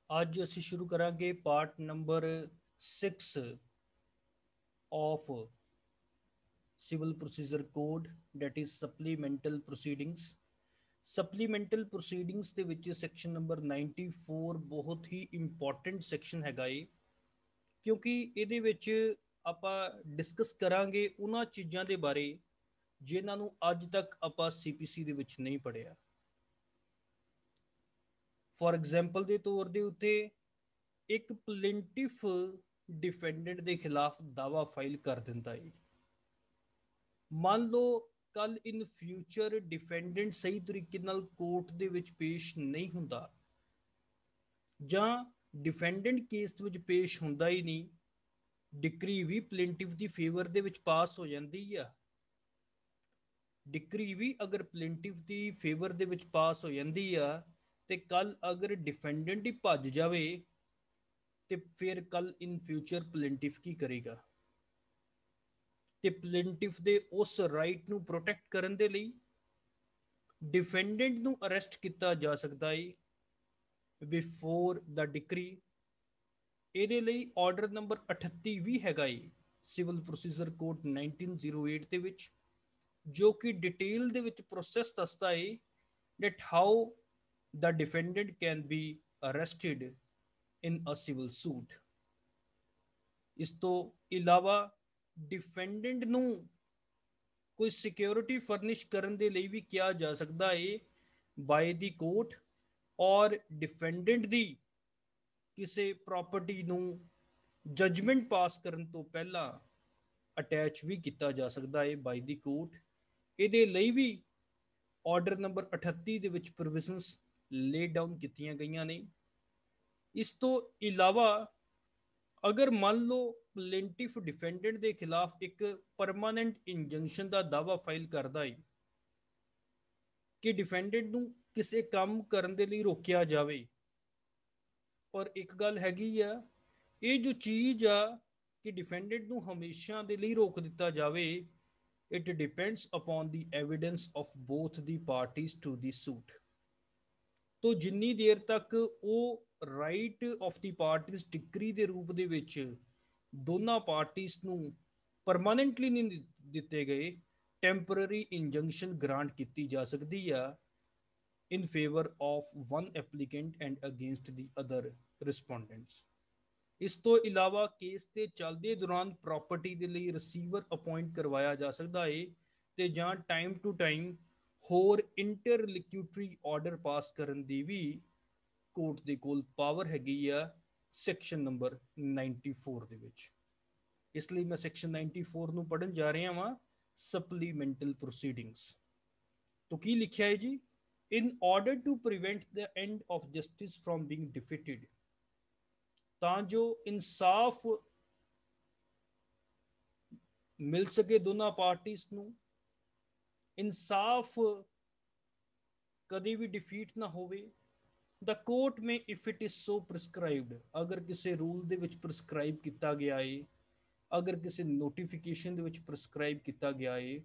ਅੱਜ ਅਸੀਂ ਸ਼ੁਰੂ ਕਰਾਂਗੇ part number 6 of civil procedure code that is supplemental proceedings. Supplemental proceedings ਦੇ ਵਿੱਚ ਸੈਕਸ਼ਨ ਨੰਬਰ 94 ਬਹੁਤ ਹੀ ਇੰਪੋਰਟੈਂਟ ਸੈਕਸ਼ਨ ਹੈਗਾ ਏ, ਕਿਉਂਕਿ ਇਹਦੇ ਵਿੱਚ ਆਪਾਂ ਡਿਸਕਸ ਕਰਾਂਗੇ ਉਹਨਾਂ ਚੀਜ਼ਾਂ ਦੇ ਬਾਰੇ ਜਿਨ੍ਹਾਂ ਨੂੰ ਅੱਜ ਤੱਕ ਆਪਾਂ ਸੀਪੀਸੀ ਦੇ ਵਿੱਚ ਨਹੀਂ ਪੜ੍ਹਿਆ। ਫॉर एग्जाम्पल ਦੇ ਤੌਰ ਦੇ ਉੱਤੇ ਇੱਕ ਪਲੇਂਟਿਫ ਡਿਫੈਂਡੈਂਟ ਦੇ ਖਿਲਾਫ ਦਾਵਾ ਫਾਈਲ ਕਰ ਦਿੰਦਾ ਹੈ। ਮੰਨ ਲਓ ਕੱਲ ਇਨ ਫਿਊਚਰ ਡਿਫੈਂਡੈਂਟ ਸਹੀ ਤਰੀਕੇ ਨਾਲ ਕੋਰਟ ਦੇ ਵਿੱਚ ਪੇਸ਼ ਨਹੀਂ ਹੁੰਦਾ, ਜਾਂ ਡਿਫੈਂਡੈਂਟ ਕੇਸ ਵਿੱਚ ਪੇਸ਼ ਹੁੰਦਾ ਹੀ ਨਹੀਂ, ਡਿਕਰੀ ਵੀ ਪਲੇਂਟਿਫ ਦੀ ਫੇਵਰ ਦੇ ਵਿੱਚ ਪਾਸ ਹੋ ਜਾਂਦੀ ਆ। ਡਿਕਰੀ ਵੀ ਅਗਰ ਪਲੇਂਟਿਫ ਦੀ ਫੇਵਰ ਦੇ ਵਿੱਚ ਪਾਸ ਹੋ ਜਾਂਦੀ ਆ ਤੇ ਕੱਲ ਅਗਰ ਡਿਫੈਂਡੈਂਟ ਹੀ ਭੱਜ ਜਾਵੇ ਤੇ ਫਿਰ ਕੱਲ ਇਨ ਫਿਊਚਰ ਪਲੇਂਟਿਫ ਕੀ ਕਰੇਗਾ? ਤੇ ਪਲੇਂਟਿਫ ਦੇ ਉਸ ਰਾਈਟ ਨੂੰ ਪ੍ਰੋਟੈਕਟ ਕਰਨ ਦੇ ਲਈ ਡਿਫੈਂਡੈਂਟ ਨੂੰ ਅਰੈਸਟ ਕੀਤਾ ਜਾ ਸਕਦਾ ਹੈ ਬਿਫੋਰ ਦਾ ਡਿਕਰੀ। ਇਹਦੇ ਲਈ ਆਰਡਰ ਨੰਬਰ 38 ਵੀ ਹੈਗਾ ਏ ਸਿਵਲ ਪ੍ਰੋਸੀਜਰ ਕੋਡ 1908 ਦੇ ਵਿੱਚ, ਜੋ ਕਿ ਡਿਟੇਲ ਦੇ ਵਿੱਚ ਪ੍ਰੋਸੈਸ ਦੱਸਦਾ ਹੈ that how the defendant can be arrested in a civil suit। ਇਸ ਤੋਂ ਇਲਾਵਾ ਡਿਫੈਂਡੈਂਟ ਨੂੰ ਕੋਈ ਸਿਕਿਉਰਿਟੀ ਫਰਨਿਸ਼ ਕਰਨ ਦੇ ਲਈ ਵੀ ਕਿਹਾ ਜਾ ਸਕਦਾ ਹੈ ਬਾਈ ਦੀ ਕੋਰਟ, ਔਰ ਡਿਫੈਂਡੈਂਟ ਦੀ ਕਿਸੇ ਪ੍ਰਾਪਰਟੀ ਨੂੰ ਜਜਮੈਂਟ ਪਾਸ ਕਰਨ ਤੋਂ ਪਹਿਲਾਂ ਅਟੈਚ ਵੀ ਕੀਤਾ ਜਾ ਸਕਦਾ ਹੈ ਬਾਈ ਦੀ ਕੋਰਟ। ਇਹਦੇ ਲਈ ਵੀ ਆਰਡਰ ਨੰਬਰ 38 ਦੇ ਵਿੱਚ ਪ੍ਰੋਵੀਜ਼ਨਸ ਲੇ ਡਾਊਨ ਕੀਤੀਆਂ ਗਈਆਂ ਨੇ। ਇਸ ਤੋਂ ਇਲਾਵਾ ਅਗਰ ਮੰਨ ਲਓ ਪਲੇਂਟਿਫ ਡਿਫੈਂਡੈਂਟ ਦੇ ਖਿਲਾਫ ਇੱਕ ਪਰਮਾਨੈਂਟ ਇੰਜੰਕਸ਼ਨ ਦਾ ਦਾਵਾ ਫਾਈਲ ਕਰਦਾ ਹੈ ਕਿ ਡਿਫੈਂਡੈਂਟ ਨੂੰ ਕਿਸੇ ਕੰਮ ਕਰਨ ਦੇ ਲਈ ਰੋਕਿਆ ਜਾਵੇ, ਪਰ ਇੱਕ ਗੱਲ ਹੈਗੀ ਆ, ਇਹ ਜੋ ਚੀਜ਼ ਆ ਕਿ ਡਿਫੈਂਡੈਂਟ ਨੂੰ ਹਮੇਸ਼ਾ ਦੇ ਲਈ ਰੋਕ ਦਿੱਤਾ ਜਾਵੇ, it depends upon the evidence of both the parties to the suit। तो जिन्नी देर तक वो right of the parties decree ਦੇ ਰੂਪ ਦੇ ਵਿੱਚ ਦੋਨਾਂ ਪਾਰਟੀਆਂ ਨੂੰ ਪਰਮਾਨੈਂਟਲੀ ਨਹੀਂ ਦਿੱਤੇ ਗਏ, ਟੈਂਪਰਰੀ ਇੰਜੰਕਸ਼ਨ ਗ੍ਰਾਂਟ ਕੀਤੀ ਜਾ ਸਕਦੀ ਆ in favor of one applicant and against the other respondents। ਇਸ ਤੋਂ ਇਲਾਵਾ ਕੇਸ ਦੇ ਚੱਲਦੇ ਦੌਰਾਨ ਪ੍ਰਾਪਰਟੀ ਦੇ ਲਈ ਰਿਸੀਵਰ ਅਪਾਇੰਟ ਕਰਵਾਇਆ ਜਾ ਸਕਦਾ ਹੈ, ਤੇ ਜਾਂ ਟਾਈਮ ਟੂ ਟਾਈਮ ਹੋਰ ਇੰਟਰਲੋਕਿਊਟਰੀ ਆਰਡਰ ਪਾਸ ਕਰਨ ਦੀ ਵੀ ਕੋਰਟ ਦੇ ਕੋਲ ਪਾਵਰ ਹੈਗੀ ਆ ਸੈਕਸ਼ਨ ਨੰਬਰ 94 ਦੇ ਵਿੱਚ। ਇਸ ਲਈ ਮੈਂ ਸੈਕਸ਼ਨ 94 ਨੂੰ ਪੜ੍ਹਨ ਜਾ ਰਿਹਾ ਹਾਂ, ਸਪਲੀਮੈਂਟਲ ਪ੍ਰੋਸੀਡਿੰਗਸ। तो की लिखा है जी, in order to prevent the end of justice from being defeated, ਤਾਂ ਜੋ ਇਨਸਾਫ ਮਿਲ ਸਕੇ ਦੋਨਾਂ ਪਾਰਟੀਆਂ ਨੂੰ, ਇਨਸਾਫ ਕਦੇ ਵੀ ਡਿਫੀਟ ਨਾ ਹੋਵੇ, the court may if it is so prescribed, ਅਗਰ ਕਿਸੇ ਰੂਲ ਦੇ ਵਿੱਚ ਪ੍ਰਸਕ੍ਰਾਈਬ ਕੀਤਾ ਗਿਆ ਹੈ, ਅਗਰ ਕਿਸੇ ਨੋਟੀਫਿਕੇਸ਼ਨ ਦੇ ਵਿੱਚ ਪ੍ਰਸਕ੍ਰਾਈਬ ਕੀਤਾ ਗਿਆ ਹੈ,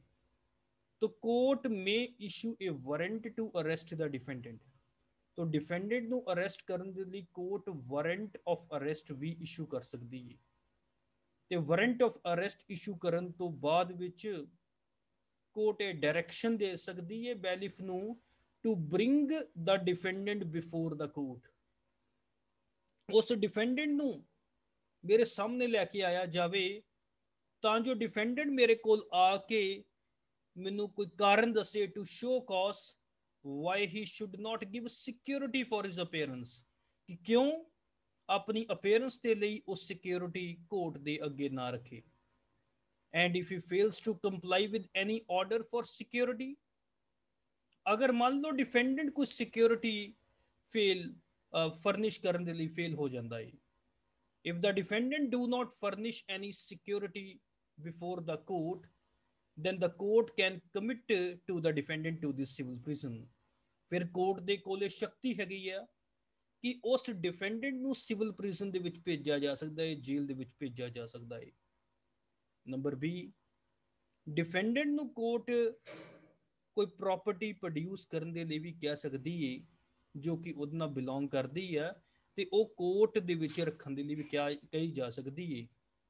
तो कोर्ट में issue a warrant to arrest the defendant. तो डिफेंडेंट ਨੂੰ ਅਰੈਸਟ ਕਰਨ ਦੇ ਲਈ ਕੋਰਟ ਵਾਰੰਟ ਆਫ ਅਰੈਸਟ ਵੀ ਇਸ਼ੂ ਕਰ ਸਕਦੀ ਹੈ, ਤੇ ਵਾਰੰਟ ਆਫ ਅਰੈਸਟ ਇਸ਼ੂ ਕਰਨ ਤੋਂ ਬਾਅਦ ਵਿੱਚ ਕੋਰਟ ਇਹ ਡਾਇਰੈਕਸ਼ਨ ਦੇ ਸਕਦੀ ਹੈ ਬੈਲੀਫ ਨੂੰ to bring the defendant before the court. ਉਸ ਡਿਫੈਂਡੈਂਟ ਨੂੰ ਮੇਰੇ ਸਾਹਮਣੇ ਲੈ ਕੇ ਆਇਆ ਜਾਵੇ ਤਾਂ ਜੋ ਡਿਫੈਂਡੈਂਟ ਮੇਰੇ ਕੋਲ ਆ ਕੇ ਮੈਨੂੰ ਕੋਈ ਕਾਰਨ ਦੱਸੇ to show cause why he should not give security for his appearance, ਕਿ ਕਿਉਂ ਆਪਣੀ ਅਪੀਅਰੈਂਸ ਦੇ ਲਈ ਉਹ ਸਿਕਿਉਰਿਟੀ ਕੋਰਟ ਦੇ ਅੱਗੇ ਨਾ ਰੱਖੇ। And if he fails to comply with any order for security, ਅਗਰ ਮੰਨ ਲਓ ਡਿਫੈਂਡੈਂਟ ਕੋਈ ਸਿਕਿਉਰਿਟੀ ਫੇਲ ਫਰਨਿਸ਼ ਕਰਨ ਦੇ ਲਈ ਫੇਲ ਹੋ ਜਾਂਦਾ ਹੈ, if the defendant do not furnish any security before the court, then the court can commit to the defendant to this civil prison। ਫਿਰ ਕੋਰਟ ਦੇ ਕੋਲੇ ਸ਼ਕਤੀ ਹੈਗੀ ਆ ਕਿ ਉਸ ਡਿਫੈਂਡੈਂਟ ਨੂੰ ਸਿਵਲ ਪ੍ਰਿਜ਼ਨ ਦੇ ਵਿੱਚ ਭੇਜਿਆ ਜਾ ਸਕਦਾ ਹੈ, ਜੇਲ੍ਹ ਦੇ ਵਿੱਚ ਭੇਜਿਆ ਜਾ ਸਕਦਾ ਹੈ। ਨੰਬਰ ਬੀ, ਡਿਫੈਂਡੈਂਟ ਨੂੰ ਕੋਰਟ ਕੋਈ ਪ੍ਰਾਪਰਟੀ ਪ੍ਰੋਡਿਊਸ ਕਰਨ ਦੇ ਲਈ ਵੀ ਕਹਿ ਸਕਦੀ ਹੈ ਜੋ ਕਿ ਉਹਦੇ ਨਾਲ ਬਿਲੋਂਗ ਕਰਦੀ ਹੈ, ਤੇ ਉਹ ਕੋਰਟ ਦੇ ਵਿੱਚ ਰੱਖਣ ਦੇ ਲਈ ਵੀ ਕਿਹਾ ਕਹੀ ਜਾ ਸਕਦੀ ਹੈ।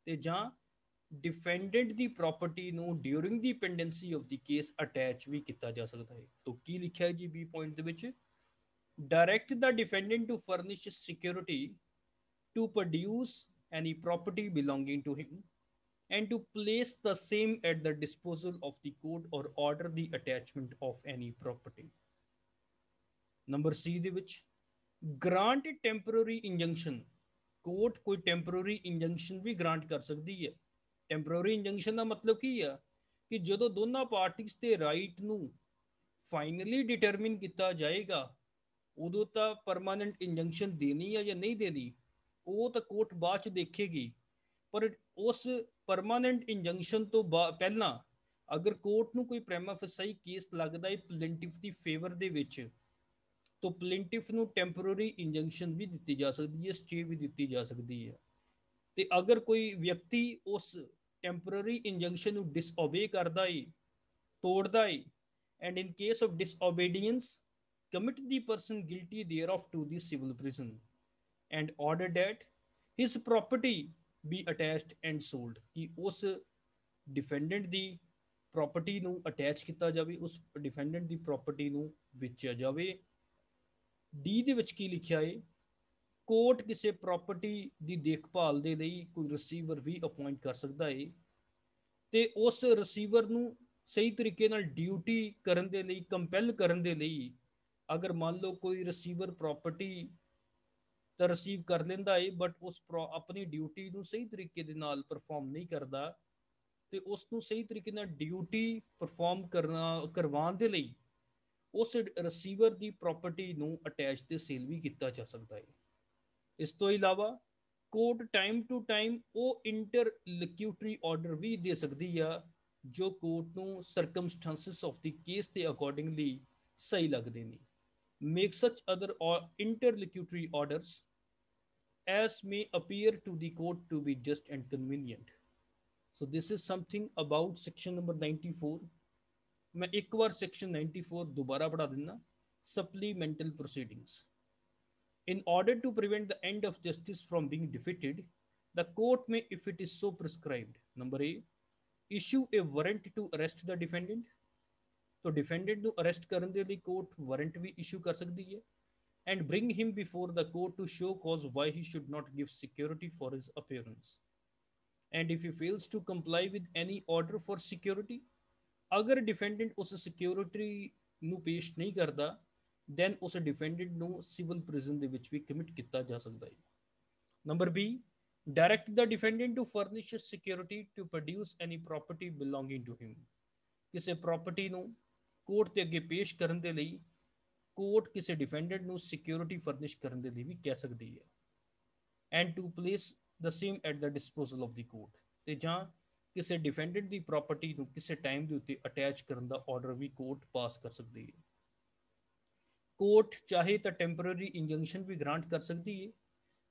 ਤੇ ਜਾਂ ਡਿਫੈਂਡੈਂਟ ਦੀ ਪ੍ਰਾਪਰਟੀ ਨੂੰ during the pendency of the case attach ਵੀ ਕੀਤਾ ਜਾ ਸਕਦਾ ਹੈ। ਤਾਂ ਕੀ ਲਿਖਿਆ ਹੈ ਜੀ ਬੀ ਪੁਆਇੰਟ ਦੇ ਵਿੱਚ, direct the defendant to furnish security to produce any property belonging to him and to place the same at the disposal of the court or order the attachment of any property. Number C ਦੇ ਵਿੱਚ grant a temporary injunction, court ਕੋਈ temporary ਇੰਜੰਕਸ਼ਨ ਵੀ grant ਕਰ ਸਕਦੀ ਹੈ। Temporary ਇੰਜੰਕਸ਼ਨ ਦਾ ਮਤਲਬ ਕੀ ਆ ਕਿ ਜਦੋਂ ਦੋਨਾਂ ਪਾਰਟੀਆਂ ਦੇ ਰਾਈਟ ਨੂੰ ਫਾਈਨਲੀ ਡਿਟਰਮਿਨ ਕੀਤਾ ਜਾਏਗਾ ਉਦੋਂ ਤਾਂ ਪਰਮਾਨੈਂਟ ਇੰਜੰਕਸ਼ਨ ਦੇਣੀ ਹੈ ਜਾਂ ਨਹੀਂ ਦੇਣੀ ਉਹ ਤਾਂ ਕੋਰਟ ਬਾਅਦ ਚ ਦੇਖੇਗੀ। ਪਰ ਉਸ ਪਰਮਾਨੈਂਟ ਇੰਜੰਕਸ਼ਨ ਤੋਂ ਪਹਿਲਾਂ ਅਗਰ ਕੋਰਟ ਨੂੰ ਕੋਈ ਪ੍ਰਾਈਮਾ ਫੇਸਾਈ ਕੇਸ ਲੱਗਦਾ ਹੈ ਪਲੇਂਟਿਫ ਦੀ ਫੇਵਰ ਦੇ ਵਿੱਚ, ਤਾਂ ਪਲੇਂਟਿਫ ਨੂੰ ਟੈਂਪਰੇਰੀ ਇੰਜੰਕਸ਼ਨ ਵੀ ਦਿੱਤੀ ਜਾ ਸਕਦੀ ਹੈ, ਸਟੇ ਵੀ ਦਿੱਤੀ ਜਾ ਸਕਦੀ ਹੈ। ਤੇ ਅਗਰ ਕੋਈ ਵਿਅਕਤੀ ਉਸ ਟੈਂਪਰੇਰੀ ਇੰਜੰਕਸ਼ਨ ਨੂੰ ਡਿਸਓਬੇ ਕਰਦਾ ਹੈ, ਤੋੜਦਾ ਹੈ, and in case of disobedience commit the person guilty thereof to the civil prison and order that his property be attached and sold, ਕਿ ਉਸ ਡਿਫੈਂਡੈਂਟ ਦੀ ਪ੍ਰਾਪਰਟੀ ਨੂੰ ਅਟੈਚ ਕੀਤਾ ਜਾਵੇ, ਉਸ ਡਿਫੈਂਡੈਂਟ ਦੀ ਪ੍ਰਾਪਰਟੀ ਨੂੰ ਵੇਚਿਆ ਜਾਵੇ। ਡੀ ਦੇ ਵਿੱਚ ਕੀ ਲਿਖਿਆ ਹੈ, ਕੋਰਟ ਕਿਸੇ ਪ੍ਰਾਪਰਟੀ ਦੀ ਦੇਖਭਾਲ ਦੇ ਲਈ ਕੋਈ ਰਿਸੀਵਰ ਵੀ ਅਪਾਇੰਟ ਕਰ ਸਕਦਾ ਹੈ ਤੇ ਉਸ ਰਿਸੀਵਰ ਨੂੰ ਸਹੀ ਤਰੀਕੇ ਨਾਲ ਡਿਊਟੀ ਕਰਨ ਦੇ ਲਈ, ਕੰਪੈਲ ਕਰਨ ਦੇ ਲਈ, ਅਗਰ ਮੰਨ ਲਓ ਕੋਈ ਰਿਸੀਵਰ ਪ੍ਰਾਪਰਟੀ ਤਾਂ ਰਿਸੀਵ ਕਰ ਲੈਂਦਾ ਹੈ ਬਟ ਉਸ ਆਪਣੀ ਡਿਊਟੀ ਨੂੰ ਸਹੀ ਤਰੀਕੇ ਦੇ ਨਾਲ ਪਰਫਾਰਮ ਨਹੀਂ ਕਰਦਾ ਤੇ ਉਸ ਨੂੰ ਸਹੀ ਤਰੀਕੇ ਨਾਲ ਡਿਊਟੀ ਪਰਫਾਰਮ ਕਰਵਾਉਣ ਦੇ ਲਈ ਉਸ ਰਿਸੀਵਰ ਦੀ ਪ੍ਰਾਪਰਟੀ ਨੂੰ ਅਟੈਚ ਤੇ ਸੇਲ ਵੀ ਕੀਤਾ ਜਾ ਸਕਦਾ ਹੈ। ਇਸ ਤੋਂ ਇਲਾਵਾ ਕੋਰਟ ਟਾਈਮ ਟੂ ਟਾਈਮ ਉਹ ਇੰਟਰਲੋਕਿਊਟਰੀ ਆਰਡਰ ਵੀ ਦੇ ਸਕਦੀ ਆ ਜੋ ਕੋਰਟ ਨੂੰ ਸਰਕਮਸਟੈਂਸਸ ਆਫ ਦੀ ਕੇਸ ਦੇ ਅਕੋਰਡਿੰਗਲੀ ਸਹੀ ਲੱਗਦੇ ਨੇ। Make such other interlocutory orders as may appear to the court to be just and convenient. So this is something about section number 94. मैं एक बार section 94 दोबारा पढ़ा देना। Supplemental proceedings. In order to prevent the end of justice from being defeated, the court may, if it is so prescribed, number A, issue a warrant to arrest the defendant. तो defendant ਨੂੰ arrest ਕਰਨ ਦੇ ਲਈ court warrant ਵੀ issue ਕਰ ਸਕਦੀ ਹੈ and bring him before the court to show cause why he should not give security for his appearance. And if he fails to comply with any order for security, ਅਗਰ ਡਿਫੈਂਡੈਂਟ ਉਸ security ਨੂੰ ਪੇਸ਼ ਨਹੀਂ ਕਰਦਾ then ਉਸ defendant ਨੂੰ civil prison ਦੇ ਵਿੱਚ ਵੀ ਕਮਿਟ ਕੀਤਾ ਜਾ ਸਕਦਾ ਹੈ। Number B, direct the defendant to furnish security to produce any property belonging to him. ਕਿਸੇ ਪ੍ਰਾਪਰਟੀ ਨੂੰ ਕੋਰਟ ਦੇ ਅੱਗੇ ਪੇਸ਼ ਕਰਨ ਦੇ ਲਈ ਕੋਰਟ ਕਿਸੇ ਡਿਫੈਂਡੈਂਟ ਨੂੰ ਸਿਕਿਉਰਿਟੀ ਫਰਨਿਸ਼ ਕਰਨ ਦੇ ਲਈ ਵੀ ਕਹਿ ਸਕਦੀ ਹੈ। And to place the same at the disposal of the court, ਤੇ ਜਾਂ ਕਿਸੇ ਡਿਫੈਂਡੈਂਟ ਦੀ ਪ੍ਰਾਪਰਟੀ ਨੂੰ ਕਿਸੇ ਟਾਈਮ ਦੇ ਉੱਤੇ ਅਟੈਚ ਕਰਨ ਦਾ ਆਰਡਰ ਵੀ ਕੋਰਟ ਪਾਸ ਕਰ ਸਕਦੀ ਹੈ। ਕੋਰਟ ਚਾਹੇ ਤਾਂ ਟੈਂਪਰੇਰੀ ਇੰਜੰਕਸ਼ਨ ਵੀ ਗ੍ਰਾਂਟ ਕਰ ਸਕਦੀ ਹੈ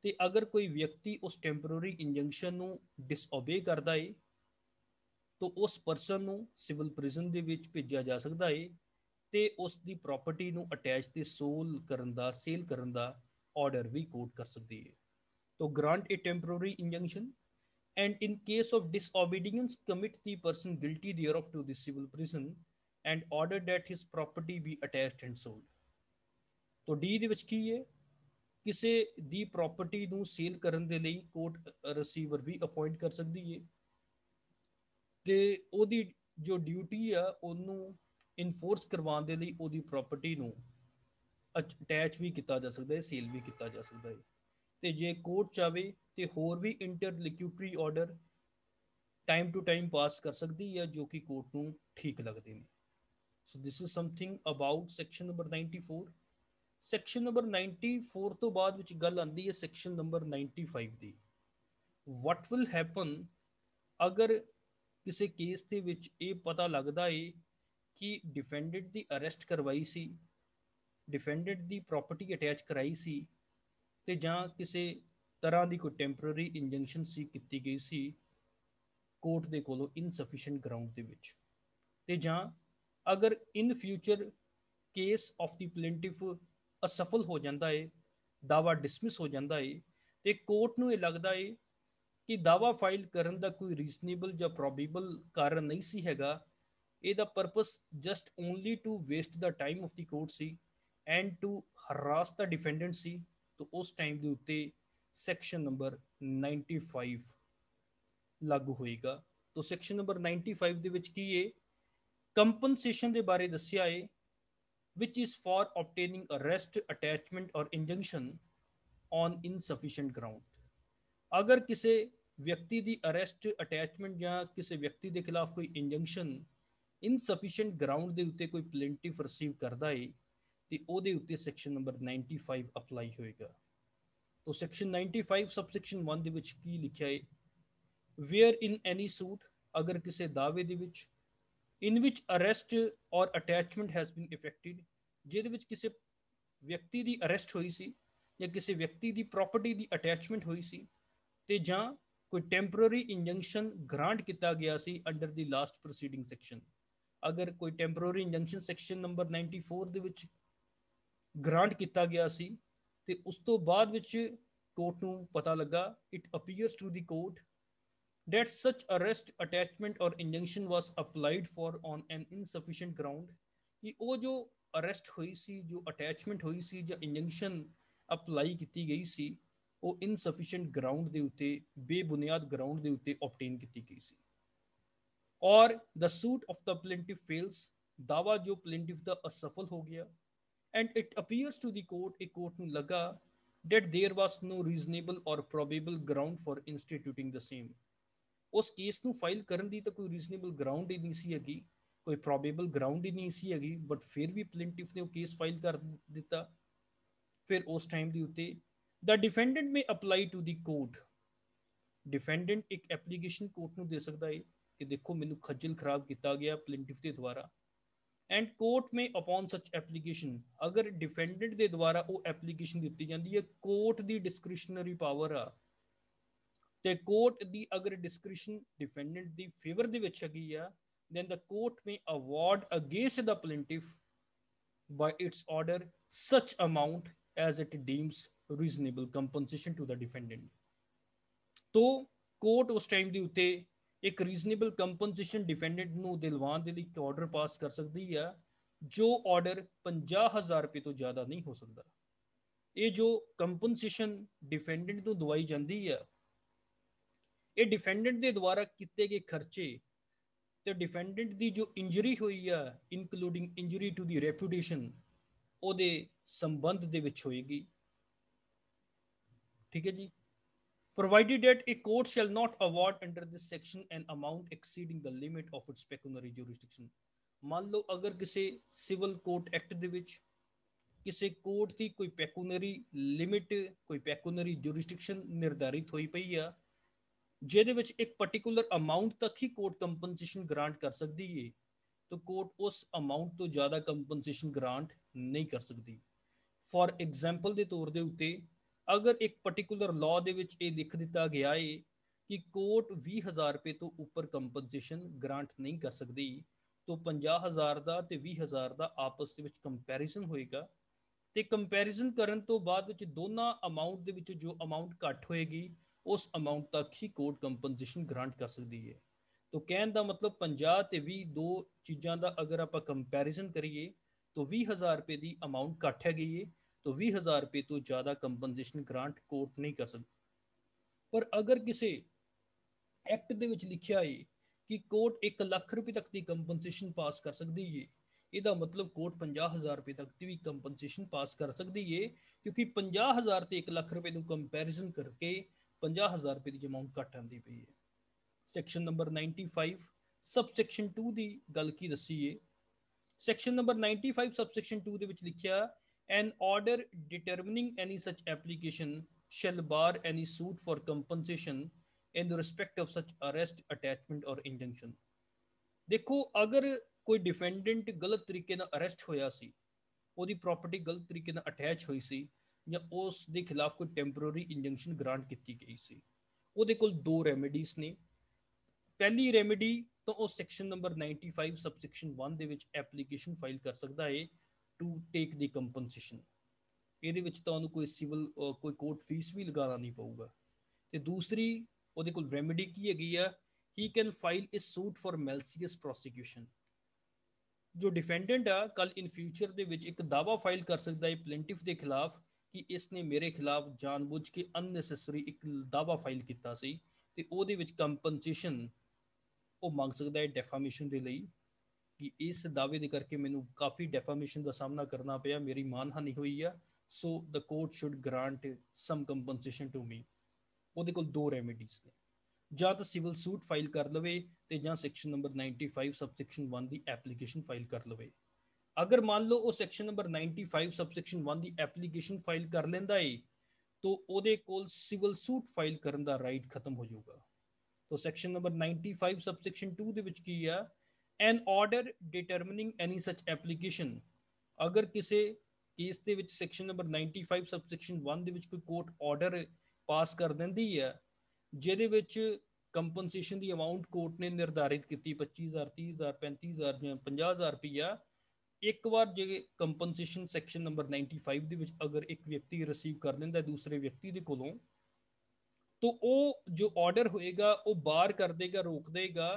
ਤੇ ਅਗਰ ਕੋਈ ਵਿਅਕਤੀ ਉਸ ਟੈਂਪਰੇਰੀ ਇੰਜੰਕਸ਼ਨ ਨੂੰ ਡਿਸਓਬੇ ਕਰਦਾ ਹੈ ਤਾਂ ਉਸ ਪਰਸਨ ਨੂੰ ਸਿਵਲ ਪ੍ਰਿਜ਼ਨ ਦੇ ਵਿੱਚ ਭੇਜਿਆ ਜਾ ਸਕਦਾ ਹੈ ਤੇ ਉਸ ਦੀ ਪ੍ਰਾਪਰਟੀ ਨੂੰ ਅਟੈਚ ਤੇ ਸੇਲ ਕਰਨ ਦਾ ਆਰਡਰ ਵੀ ਕੋਰਟ ਕਰ ਸਕਦੀ ਹੈ। ਤਾਂ grant a temporary injunction and in case of disobedience commit the person guilty thereof to the civil prison and order that his property be attached and sold. ਤਾਂ D ਦੇ ਵਿੱਚ ਕੀ ਹੈ, ਕਿਸੇ ਦੀ ਪ੍ਰਾਪਰਟੀ ਨੂੰ ਸੇਲ ਕਰਨ ਦੇ ਲਈ ਕੋਰਟ ਰਿਸੀਵਰ ਵੀ appoint ਕਰ ਸਕਦੀ ਹੈ ਤੇ ਉਹਦੀ ਜੋ ਡਿਊਟੀ ਆ ਉਹਨੂੰ ਇਨਫੋਰਸ ਕਰਵਾਉਣ ਦੇ ਲਈ ਉਹਦੀ ਪ੍ਰਾਪਰਟੀ ਨੂੰ ਅਟੈਚ ਵੀ ਕੀਤਾ ਜਾ ਸਕਦਾ ਹੈ, ਸੇਲ ਵੀ ਕੀਤਾ ਜਾ ਸਕਦਾ ਹੈ। ਤੇ ਜੇ ਕੋਰਟ ਚਾਵੇ ਤੇ ਹੋਰ ਵੀ interlocutory order time to time pass ਕਰ ਸਕਦੀ ਹੈ ਜੋ ਕਿ ਕੋਰਟ ਨੂੰ ਠੀਕ ਲੱਗਦੇ ਨੇ। So this is something about section number 94। Section number 94 ਤੋਂ ਬਾਅਦ ਵਿੱਚ ਗੱਲ ਆਉਂਦੀ ਹੈ ਸੈਕਸ਼ਨ ਨੰਬਰ 95 ਦੀ। ਵਾਟ ਵਿਲ ਹੈਪਨ ਅਗਰ ਕਿਸੇ ਕੇਸ ਦੇ ਵਿੱਚ ਇਹ ਪਤਾ ਲੱਗਦਾ ਹੈ ਕਿ ਡਿਫੈਂਡੈਂਟ ਦੀ ਅਰੈਸਟ ਕਰਵਾਈ ਸੀ, ਡਿਫੈਂਡੈਂਟ ਦੀ ਪ੍ਰਾਪਰਟੀ ਅਟੈਚ ਕਰਾਈ ਸੀ ਤੇ ਜਾਂ ਕਿਸੇ ਤਰ੍ਹਾਂ ਦੀ ਕੋਈ ਟੈਂਪਰੇਰੀ ਇੰਜੰਕਸ਼ਨ ਸੀ ਕੀਤੀ ਗਈ ਸੀ ਕੋਰਟ ਦੇ ਕੋਲੋਂ ਇਨਸਫੀਸ਼ੀਐਂਟ ਗਰਾਊਂਡ ਦੇ ਵਿੱਚ, ਤੇ ਜਾਂ ਅਗਰ in future case of the plaintiff ਅਸਫਲ ਹੋ ਜਾਂਦਾ ਹੈ ਦਾਵਾ ਡਿਸਮਿਸ ਹੋ ਜਾਂਦਾ ਹੈ ਤੇ ਕੋਰਟ ਨੂੰ ਇਹ ਲੱਗਦਾ ਹੈ ਕਿ ਦਾਵਾ ਫਾਈਲ ਕਰਨ ਦਾ ਕੋਈ ਰੀਜ਼ਨੇਬਲ ਜਾਂ ਪ੍ਰੋਬੇਬਲ ਕਾਰਨ ਨਹੀਂ ਸੀ ਹੈਗਾ, ਇਹਦਾ purpose just only to waste the time of the court ਸੀ and to harass the defendant ਸੀ, ਤਾਂ ਉਸ ਟਾਈਮ ਦੇ ਉੱਤੇ ਸੈਕਸ਼ਨ ਨੰਬਰ 95 ਲਾਗੂ ਹੋਏਗਾ। ਤਾਂ ਸੈਕਸ਼ਨ ਨੰਬਰ 95 ਦੇ ਵਿੱਚ ਕੀ ਹੈ, ਕੰਪਨਸੇਸ਼ਨ ਦੇ ਬਾਰੇ ਦੱਸਿਆ ਹੈ, which is for obtaining arrest, attachment or injunction on insufficient ground। ਅਗਰ ਕਿਸੇ ਵਿਅਕਤੀ ਦੀ ਅਰੈਸਟ, ਅਟੈਚਮੈਂਟ ਜਾਂ ਕਿਸੇ ਵਿਅਕਤੀ ਦੇ ਖਿਲਾਫ ਕੋਈ ਇੰਜੰਕਸ਼ਨ ਇਨਸਫੀਸ਼ੀਐਂਟ ਗਰਾਊਂਡ ਦੇ ਉੱਤੇ ਕੋਈ ਪਲੇਂਟਿਫ ਰਿਸੀਵ ਕਰਦਾ ਹੈ ਤੇ ਉਹਦੇ ਉੱਤੇ ਸੈਕਸ਼ਨ ਨੰਬਰ 95 ਅਪਲਾਈ ਹੋਏਗਾ। तो सेक्शन 95 सबसेक्शन 1 ਦੇ ਵਿੱਚ ਕੀ ਲਿਖਿਆ ਹੈ, ਵੇਅਰ ਇਨ ਐਨੀ ਸੂਟ, ਅਗਰ ਕਿਸੇ ਦਾਅਵੇ ਦੇ ਵਿੱਚ ਇਨ ਵਿਚ ਅਰੈਸਟ ਔਰ ਅਟੈਚਮੈਂਟ ਹੈਜ਼ ਬੀਨ ਇਫੈਕਟਿਡ, ਜਿਹਦੇ ਵਿੱਚ ਕਿਸੇ ਵਿਅਕਤੀ ਦੀ ਅਰੈਸਟ ਹੋਈ ਸੀ ਜਾਂ ਕਿਸੇ ਵਿਅਕਤੀ ਦੀ ਪ੍ਰਾਪਰਟੀ ਦੀ ਅਟੈਚਮੈਂਟ ਹੋਈ ਸੀ ਤੇ ਜਾਂ ਕੋਈ ਟੈਂਪਰੇਰੀ ਇੰਜੰਕਸ਼ਨ ਗ੍ਰਾਂਟ ਕੀਤਾ ਗਿਆ ਸੀ ਅੰਡਰ ਦੀ ਲਾਸਟ ਪ੍ਰੋਸੀਡਿੰਗ ਸੈਕਸ਼ਨ। ਅਗਰ ਕੋਈ ਟੈਂਪਰੇਰੀ ਇੰਜੰਕਸ਼ਨ ਸੈਕਸ਼ਨ ਨੰਬਰ 94 ਦੇ ਵਿੱਚ ਗ੍ਰਾਂਟ ਕੀਤਾ ਗਿਆ ਸੀ ਤੇ ਉਸ ਤੋਂ ਬਾਅਦ ਵਿੱਚ ਕੋਰਟ ਨੂੰ ਪਤਾ ਲੱਗਾ, it appears to the court that such arrest, attachment or injunction was applied for on an insufficient ground, ਕਿ ਉਹ ਜੋ ਅਰੈਸਟ ਹੋਈ ਸੀ, ਜੋ ਅਟੈਚਮੈਂਟ ਹੋਈ ਸੀ ਜਾਂ ਇੰਜੰਕਸ਼ਨ ਅਪਲਾਈ ਕੀਤੀ ਗਈ ਸੀ, ਉਹ ਇਨਸਫੀਸ਼ੀਐਂਟ ਗਰਾਊਂਡ ਦੇ ਉੱਤੇ, ਬੇਬੁਨਿਆਦ ਗਰਾਊਂਡ ਦੇ ਉੱਤੇ ਆਬਟੇਨ ਕੀਤੀ ਗਈ ਸੀ। ਔਰ ਦ ਸੂਟ ਆਫ ਦ ਪਲੇਂਟਿਫ ਫੇਲਸ, ਦਾਵਾ ਜੋ ਪਲੇਂਟਿਫ ਦਾ ਅਸਫਲ ਹੋ ਗਿਆ, and it appears to the court, ਇੱਕ ਕੋਰਟ ਨੂੰ ਲੱਗਾ that there was no reasonable or probable ground for instituting the same। ਉਸ ਕੇਸ ਨੂੰ ਫਾਈਲ ਕਰਨ ਦੀ ਤਾਂ ਕੋਈ ਰੀਜ਼ਨੇਬਲ ਗਰਾਊਂਡ ਹੀ ਨਹੀਂ ਸੀ ਹੈਗੀ, ਕੋਈ ਪ੍ਰੋਬੇਬਲ ਗਰਾਊਂਡ ਹੀ ਨਹੀਂ ਸੀ ਹੈਗੀ, ਬਟ ਫਿਰ ਵੀ ਪਲੇਂਟਿਫ ਨੇ ਉਹ ਕੇਸ ਫਾਈਲ ਕਰ ਦਿੱਤਾ। ਫਿਰ ਉਸ ਟਾਈਮ ਦੇ ਉੱਤੇ ਦ ਡਿਫੈਂਡੈਂਟ ਮੇ ਅਪਲਾਈ ਟੂ ਦੀ ਕੋਰਟ, ਡਿਫੈਂਡੈਂਟ ਇੱਕ ਐਪਲੀਕੇਸ਼ਨ ਕੋਰਟ ਨੂੰ ਦੇ ਸਕਦਾ ਹੈ ਕਿ ਦੇਖੋ ਮੈਨੂੰ ਖੱਜਲ ਖਰਾਬ ਕੀਤਾ ਗਿਆ ਪਲੇਂਟਿਫ ਦੇ ਦੁਆਰਾ, and court may upon such application, ਅਗਰ ਡਿਫੈਂਡੈਂਟ ਦੇ ਦੁਆਰਾ ਉਹ ਐਪਲੀਕੇਸ਼ਨ ਦਿੱਤੀ ਜਾਂਦੀ ਹੈ, ਕੋਰਟ ਦੀ ਡਿਸਕ੍ਰਿਸ਼ਨਰੀ ਪਾਵਰ ਆ ਤੇ ਕੋਰਟ ਦੀ ਅਗਰ ਡਿਸਕ੍ਰਿਸ਼ਨ ਡਿਫੈਂਡੈਂਟ ਦੀ ਫੇਵਰ ਦੇ ਵਿੱਚ ਹੈਗੀ ਆ, then the court may award against the plaintiff by its order such amount as it deems reasonable compensation to the defendant। तो ਕੋਰਟ ਉਸ ਟਾਈਮ ਦੇ ਉੱਤੇ ਇੱਕ ਰੀਜ਼ਨੇਬਲ ਕੰਪਨਸੇਸ਼ਨ ਡਿਫੈਂਡੈਂਟ ਨੂੰ ਦਿਲਵਾਉਣ ਦੇ ਲਈ ਇੱਕ ਆਰਡਰ ਪਾਸ ਕਰ ਸਕਦੀ ਆ, ਜੋ ਆਰਡਰ 50,000 ਰੁਪਏ ਤੋਂ ਜ਼ਿਆਦਾ ਨਹੀਂ ਹੋ ਸਕਦਾ। ਇਹ ਜੋ ਕੰਪਨਸੇਸ਼ਨ ਡਿਫੈਂਡੈਂਟ ਨੂੰ ਦਵਾਈ ਜਾਂਦੀ ਆ, ਇਹ ਡਿਫੈਂਡੈਂਟ ਦੇ ਦੁਆਰਾ ਕੀਤੇ ਗਏ ਖਰਚੇ ਤੇ ਡਿਫੈਂਡੈਂਟ ਦੀ ਜੋ ਇੰਜਰੀ ਹੋਈ ਆ, including injury to the reputation, ਉਹਦੇ ਸੰਬੰਧ ਦੇ ਵਿੱਚ ਹੋਏਗੀ। ਠੀਕ ਹੈ ਜੀ। provided that a court shall not award under this section an amount exceeding the limit of its pecuniary jurisdiction। ਮੰਨ ਲਓ ਅਗਰ ਕਿਸੇ ਸਿਵਲ ਕੋਰਟ ਐਕਟ ਦੇ ਵਿੱਚ ਕਿਸੇ ਕੋਰਟ ਦੀ ਕੋਈ ਪੈਕੂਨਰੀ ਲਿਮਿਟ, ਕੋਈ ਪੈਕੂਨਰੀ ਜੁਰਿਸਡਿਕਸ਼ਨ ਨਿਰਧਾਰਿਤ ਹੋਈ ਪਈ ਆ, ਜਿਹਦੇ ਵਿੱਚ ਇੱਕ ਪਾਰਟਿਕੂਲਰ ਅਮਾਉਂਟ ਤੱਕ ਹੀ ਕੋਰਟ ਕੰਪਨਸੇਸ਼ਨ ਗ੍ਰਾਂਟ ਕਰ ਸਕਦੀ ਹੈ, ਤਾਂ ਕੋਰਟ ਉਸ ਅਮਾਉਂਟ ਤੋਂ ਜ਼ਿਆਦਾ ਕੰਪਨਸੇਸ਼ਨ ਗ੍ਰਾਂਟ ਨਹੀਂ ਕਰ ਸਕਦੀ। ਫॉर ਐਗਜ਼ਾਮਪਲ ਦੇ ਤੌਰ ਦੇ ਉੱਤੇ ਅਗਰ ਇੱਕ ਪਾਰਟਿਕੂਲਰ ਲਾਅ ਦੇ ਵਿੱਚ ਇਹ ਲਿਖ ਦਿੱਤਾ ਗਿਆ ਹੈ ਕਿ ਕੋਰਟ 20,000 ਰੁਪਏ ਤੋਂ ਉੱਪਰ ਕੰਪਨਸੇਸ਼ਨ ਗ੍ਰਾਂਟ ਨਹੀਂ ਕਰ ਸਕਦੀ, ਤਾਂ 50,000 ਦਾ ਤੇ 20,000 ਦਾ ਆਪਸ ਦੇ ਵਿੱਚ ਕੰਪੈਰੀਜ਼ਨ ਹੋਏਗਾ ਤੇ ਕੰਪੈਰੀਜ਼ਨ ਕਰਨ ਤੋਂ ਬਾਅਦ ਵਿੱਚ ਦੋਨਾਂ ਅਮਾਉਂਟ ਦੇ ਵਿੱਚ ਜੋ ਅਮਾਉਂਟ ਘੱਟ ਹੋਏਗੀ, ਉਸ ਅਮਾਉਂਟ ਤੱਕ ਹੀ ਕੋਰਟ ਕੰਪਨਸੇਸ਼ਨ ਗ੍ਰਾਂਟ ਕਰ ਸਕਦੀ ਹੈ। ਤਾਂ ਕਹਿਣ ਦਾ ਮਤਲਬ 50 ਤੇ 20 ਦੋ ਚੀਜ਼ਾਂ ਦਾ ਅਗਰ ਆਪਾਂ ਕੰਪੈਰੀਜ਼ਨ ਕਰੀਏ ਤਾਂ 20,000 ਰੁਪਏ ਦੀ ਅਮਾਉਂਟ ਘੱਟ ਹੈਗੀ ਹੈ, ਤਾਂ 20,000 ਰੁਪਏ ਤੋਂ ਜ਼ਿਆਦਾ ਕੰਪਨਸੇਸ਼ਨ ਗ੍ਰਾਂਟ ਕੋਰਟ ਨਹੀਂ ਕਰ ਸਕਦੀ। ਪਰ ਅਗਰ ਕਿਸੇ ਐਕਟ ਦੇ ਵਿੱਚ ਲਿਖਿਆ ਹੈ ਕਿ ਕੋਰਟ 1 ਲੱਖ ਰੁਪਏ ਤੱਕ ਦੀ ਕੰਪਨਸੇਸ਼ਨ ਪਾਸ ਕਰ ਸਕਦੀ ਹੈ, ਇਹਦਾ ਮਤਲਬ ਕੋਰਟ 50,000 ਰੁਪਏ ਤੱਕ ਦੀ ਵੀ ਕੰਪਨਸੇਸ਼ਨ ਪਾਸ ਕਰ ਸਕਦੀ ਹੈ, ਕਿਉਂਕਿ 50,000 ਤੇ 1 ਲੱਖ ਰੁਪਏ ਨੂੰ ਕੰਪੈਰੀਜ਼ਨ ਕਰਕੇ 50,000 ਰੁਪਏ ਦੀ ਅਮਾਉਂਟ ਘੱਟ ਆਉਂਦੀ ਪਈ ਹੈ। ਸੈਕਸ਼ਨ ਨੰਬਰ 95 ਸਬਸੈਕਸ਼ਨ 2 ਦੀ ਗੱਲ ਕੀ ਦੱਸੀ ਹੈ। ਸੈਕਸ਼ਨ ਨੰਬਰ 95 ਸਬਸੈਕਸ਼ਨ 2 ਦੇ ਵਿੱਚ ਲਿਖਿਆ, an order determining any such application shall bar any suit for compensation in respect of such arrest, attachment or injunction। ਦੇਖੋ ਅਗਰ ਕੋਈ ਡਿਫੈਂਡੈਂਟ ਗਲਤ ਤਰੀਕੇ ਨਾਲ ਅਰੈਸਟ ਹੋਇਆ ਸੀ, ਉਹਦੀ ਪ੍ਰਾਪਰਟੀ ਗਲਤ ਤਰੀਕੇ ਨਾਲ ਅਟੈਚ ਹੋਈ ਸੀ ਜਾਂ ਉਸ ਦੇ ਖਿਲਾਫ ਕੋਈ ਟੈਂਪਰੇਰੀ ਇੰਜੰਕਸ਼ਨ ਗ੍ਰਾਂਟ ਕੀਤੀ ਗਈ ਸੀ, ਉਹਦੇ ਕੋਲ ਦੋ ਰੈਮੇਡੀਜ਼ ਨੇ। ਪਹਿਲੀ ਰੈਮੇਡੀ ਤਾਂ ਉਹ ਸੈਕਸ਼ਨ ਨੰਬਰ 95 ਸਬਸੈਕਸ਼ਨ 1 ਦੇ ਵਿੱਚ ਐਪਲੀਕੇਸ਼ਨ ਫਾਈਲ ਕਰ ਸਕਦਾ ਹੈ ਟੂ ਟੇਕ ਦੀ ਕੰਪਨਸੇਸ਼ਨ। ਇਹਦੇ ਵਿੱਚ ਤੁਹਾਨੂੰ ਕੋਈ ਸਿਵਲ ਕੋਈ ਕੋਰਟ ਫੀਸ ਵੀ ਲਗਾਉਣਾ ਨਹੀਂ ਪਊਗਾ। ਤੇ ਦੂਸਰੀ ਉਹਦੇ ਕੋਲ ਰੈਮੇਡੀ ਕੀ ਹੈਗੀ ਆ, he can file a suit for malicious prosecution. ਜੋ ਡਿਫੈਂਡੈਂਟ ਆ ਕੱਲ ਇਨ ਫਿਊਚਰ ਦੇ ਵਿੱਚ ਇੱਕ ਦਾਵਾ ਫਾਈਲ ਕਰ ਸਕਦਾ ਹੈ ਪਲੇਂਟਿਫ ਦੇ ਖਿਲਾਫ ਕਿ ਇਸ ਨੇ ਮੇਰੇ ਖਿਲਾਫ ਜਾਣਬੁੱਝ ਕੇ ਅਨਨੈਸੈਸਰੀ ਇੱਕ ਦਾਵਾ ਫਾਈਲ ਕੀਤਾ ਸੀ, ਤੇ ਉਹਦੇ ਵਿੱਚ ਕੰਪਨਸੇਸ਼ਨ ਉਹ ਮੰਗ ਸਕਦਾ ਹੈ ਡੈਫਾਮੇਸ਼ਨ ਦੇ ਲਈ, ਕਿ ਇਸ ਦਾਅਵੇ ਦੇ ਕਰਕੇ ਮੈਨੂੰ ਕਾਫੀ ਡੈਫਾਮੇਸ਼ਨ ਦਾ ਸਾਹਮਣਾ ਕਰਨਾ ਪਿਆ, ਮੇਰੀ ਮਾਨਹਾਨੀ ਹੋਈ ਆ, so the court should grant some compensation to me. ਉਹਦੇ ਕੋਲ ਦੋ ਰੈਮੇਡੀਜ਼ ਨੇ, ਜਾਂ ਤਾਂ ਸਿਵਲ ਸੂਟ ਫਾਈਲ ਕਰ ਲਵੇ ਤੇ ਜਾਂ ਸੈਕਸ਼ਨ ਨੰਬਰ 95 ਸਬਸੈਕਸ਼ਨ 1 ਦੀ ਐਪਲੀਕੇਸ਼ਨ ਫਾਈਲ ਕਰ ਲਵੇ। ਅਗਰ ਮੰਨ ਲਓ ਉਹ ਸੈਕਸ਼ਨ ਨੰਬਰ 95 ਸਬਸੈਕਸ਼ਨ 1 ਦੀ ਐਪਲੀਕੇਸ਼ਨ ਫਾਈਲ ਕਰ ਲੈਂਦਾ ਏ, ਤਾਂ ਉਹਦੇ ਕੋਲ ਸਿਵਲ ਸੂਟ ਫਾਈਲ ਕਰਨ ਦਾ ਰਾਈਟ ਖਤਮ ਹੋ ਜਾਊਗਾ। ਤਾਂ ਸੈਕਸ਼ਨ ਨੰਬਰ 95 ਸਬਸੈਕਸ਼ਨ 2 ਦੇ ਵਿੱਚ ਕੀ ਆ, ਐਨ ਆਰਡਰ ਡਿਟਰਮਿਨਿੰਗ ਐਨੀ ਸਚ ਐਪਲੀਕੇਸ਼ਨ। ਅਗਰ ਕਿਸੇ ਕੇਸ ਦੇ ਵਿੱਚ ਸੈਕਸ਼ਨ ਨੰਬਰ 95 ਸਬਸੈਕਸ਼ਨ 1 ਦੇ ਵਿੱਚ ਕੋਈ ਕੋਰਟ ਆਰਡਰ ਪਾਸ ਕਰ ਦਿੰਦੀ ਹੈ ਜਿਹਦੇ ਵਿੱਚ ਕੰਪਨਸੇਸ਼ਨ ਦੀ ਅਮਾਉਂਟ ਕੋਰਟ ਨੇ ਨਿਰਧਾਰਿਤ ਕੀਤੀ 25,000 30,000 35,000 ਜਾਂ 50,000 ਰੁਪਈਆ, ਇੱਕ ਵਾਰ ਜੇ ਕੰਪਨਸੇਸ਼ਨ ਸੈਕਸ਼ਨ ਨੰਬਰ 95 ਦੇ ਵਿੱਚ ਅਗਰ ਇੱਕ ਵਿਅਕਤੀ ਰਿਸੀਵ ਕਰ ਲੈਂਦਾ ਦੂਸਰੇ ਵਿਅਕਤੀ ਦੇ ਕੋਲੋਂ, ਤਾਂ ਉਹ ਜੋ ਆਰਡਰ ਹੋਏਗਾ ਉਹ ਬਾਰ ਕਰ ਦੇਗਾ, ਰੋਕ ਦੇਗਾ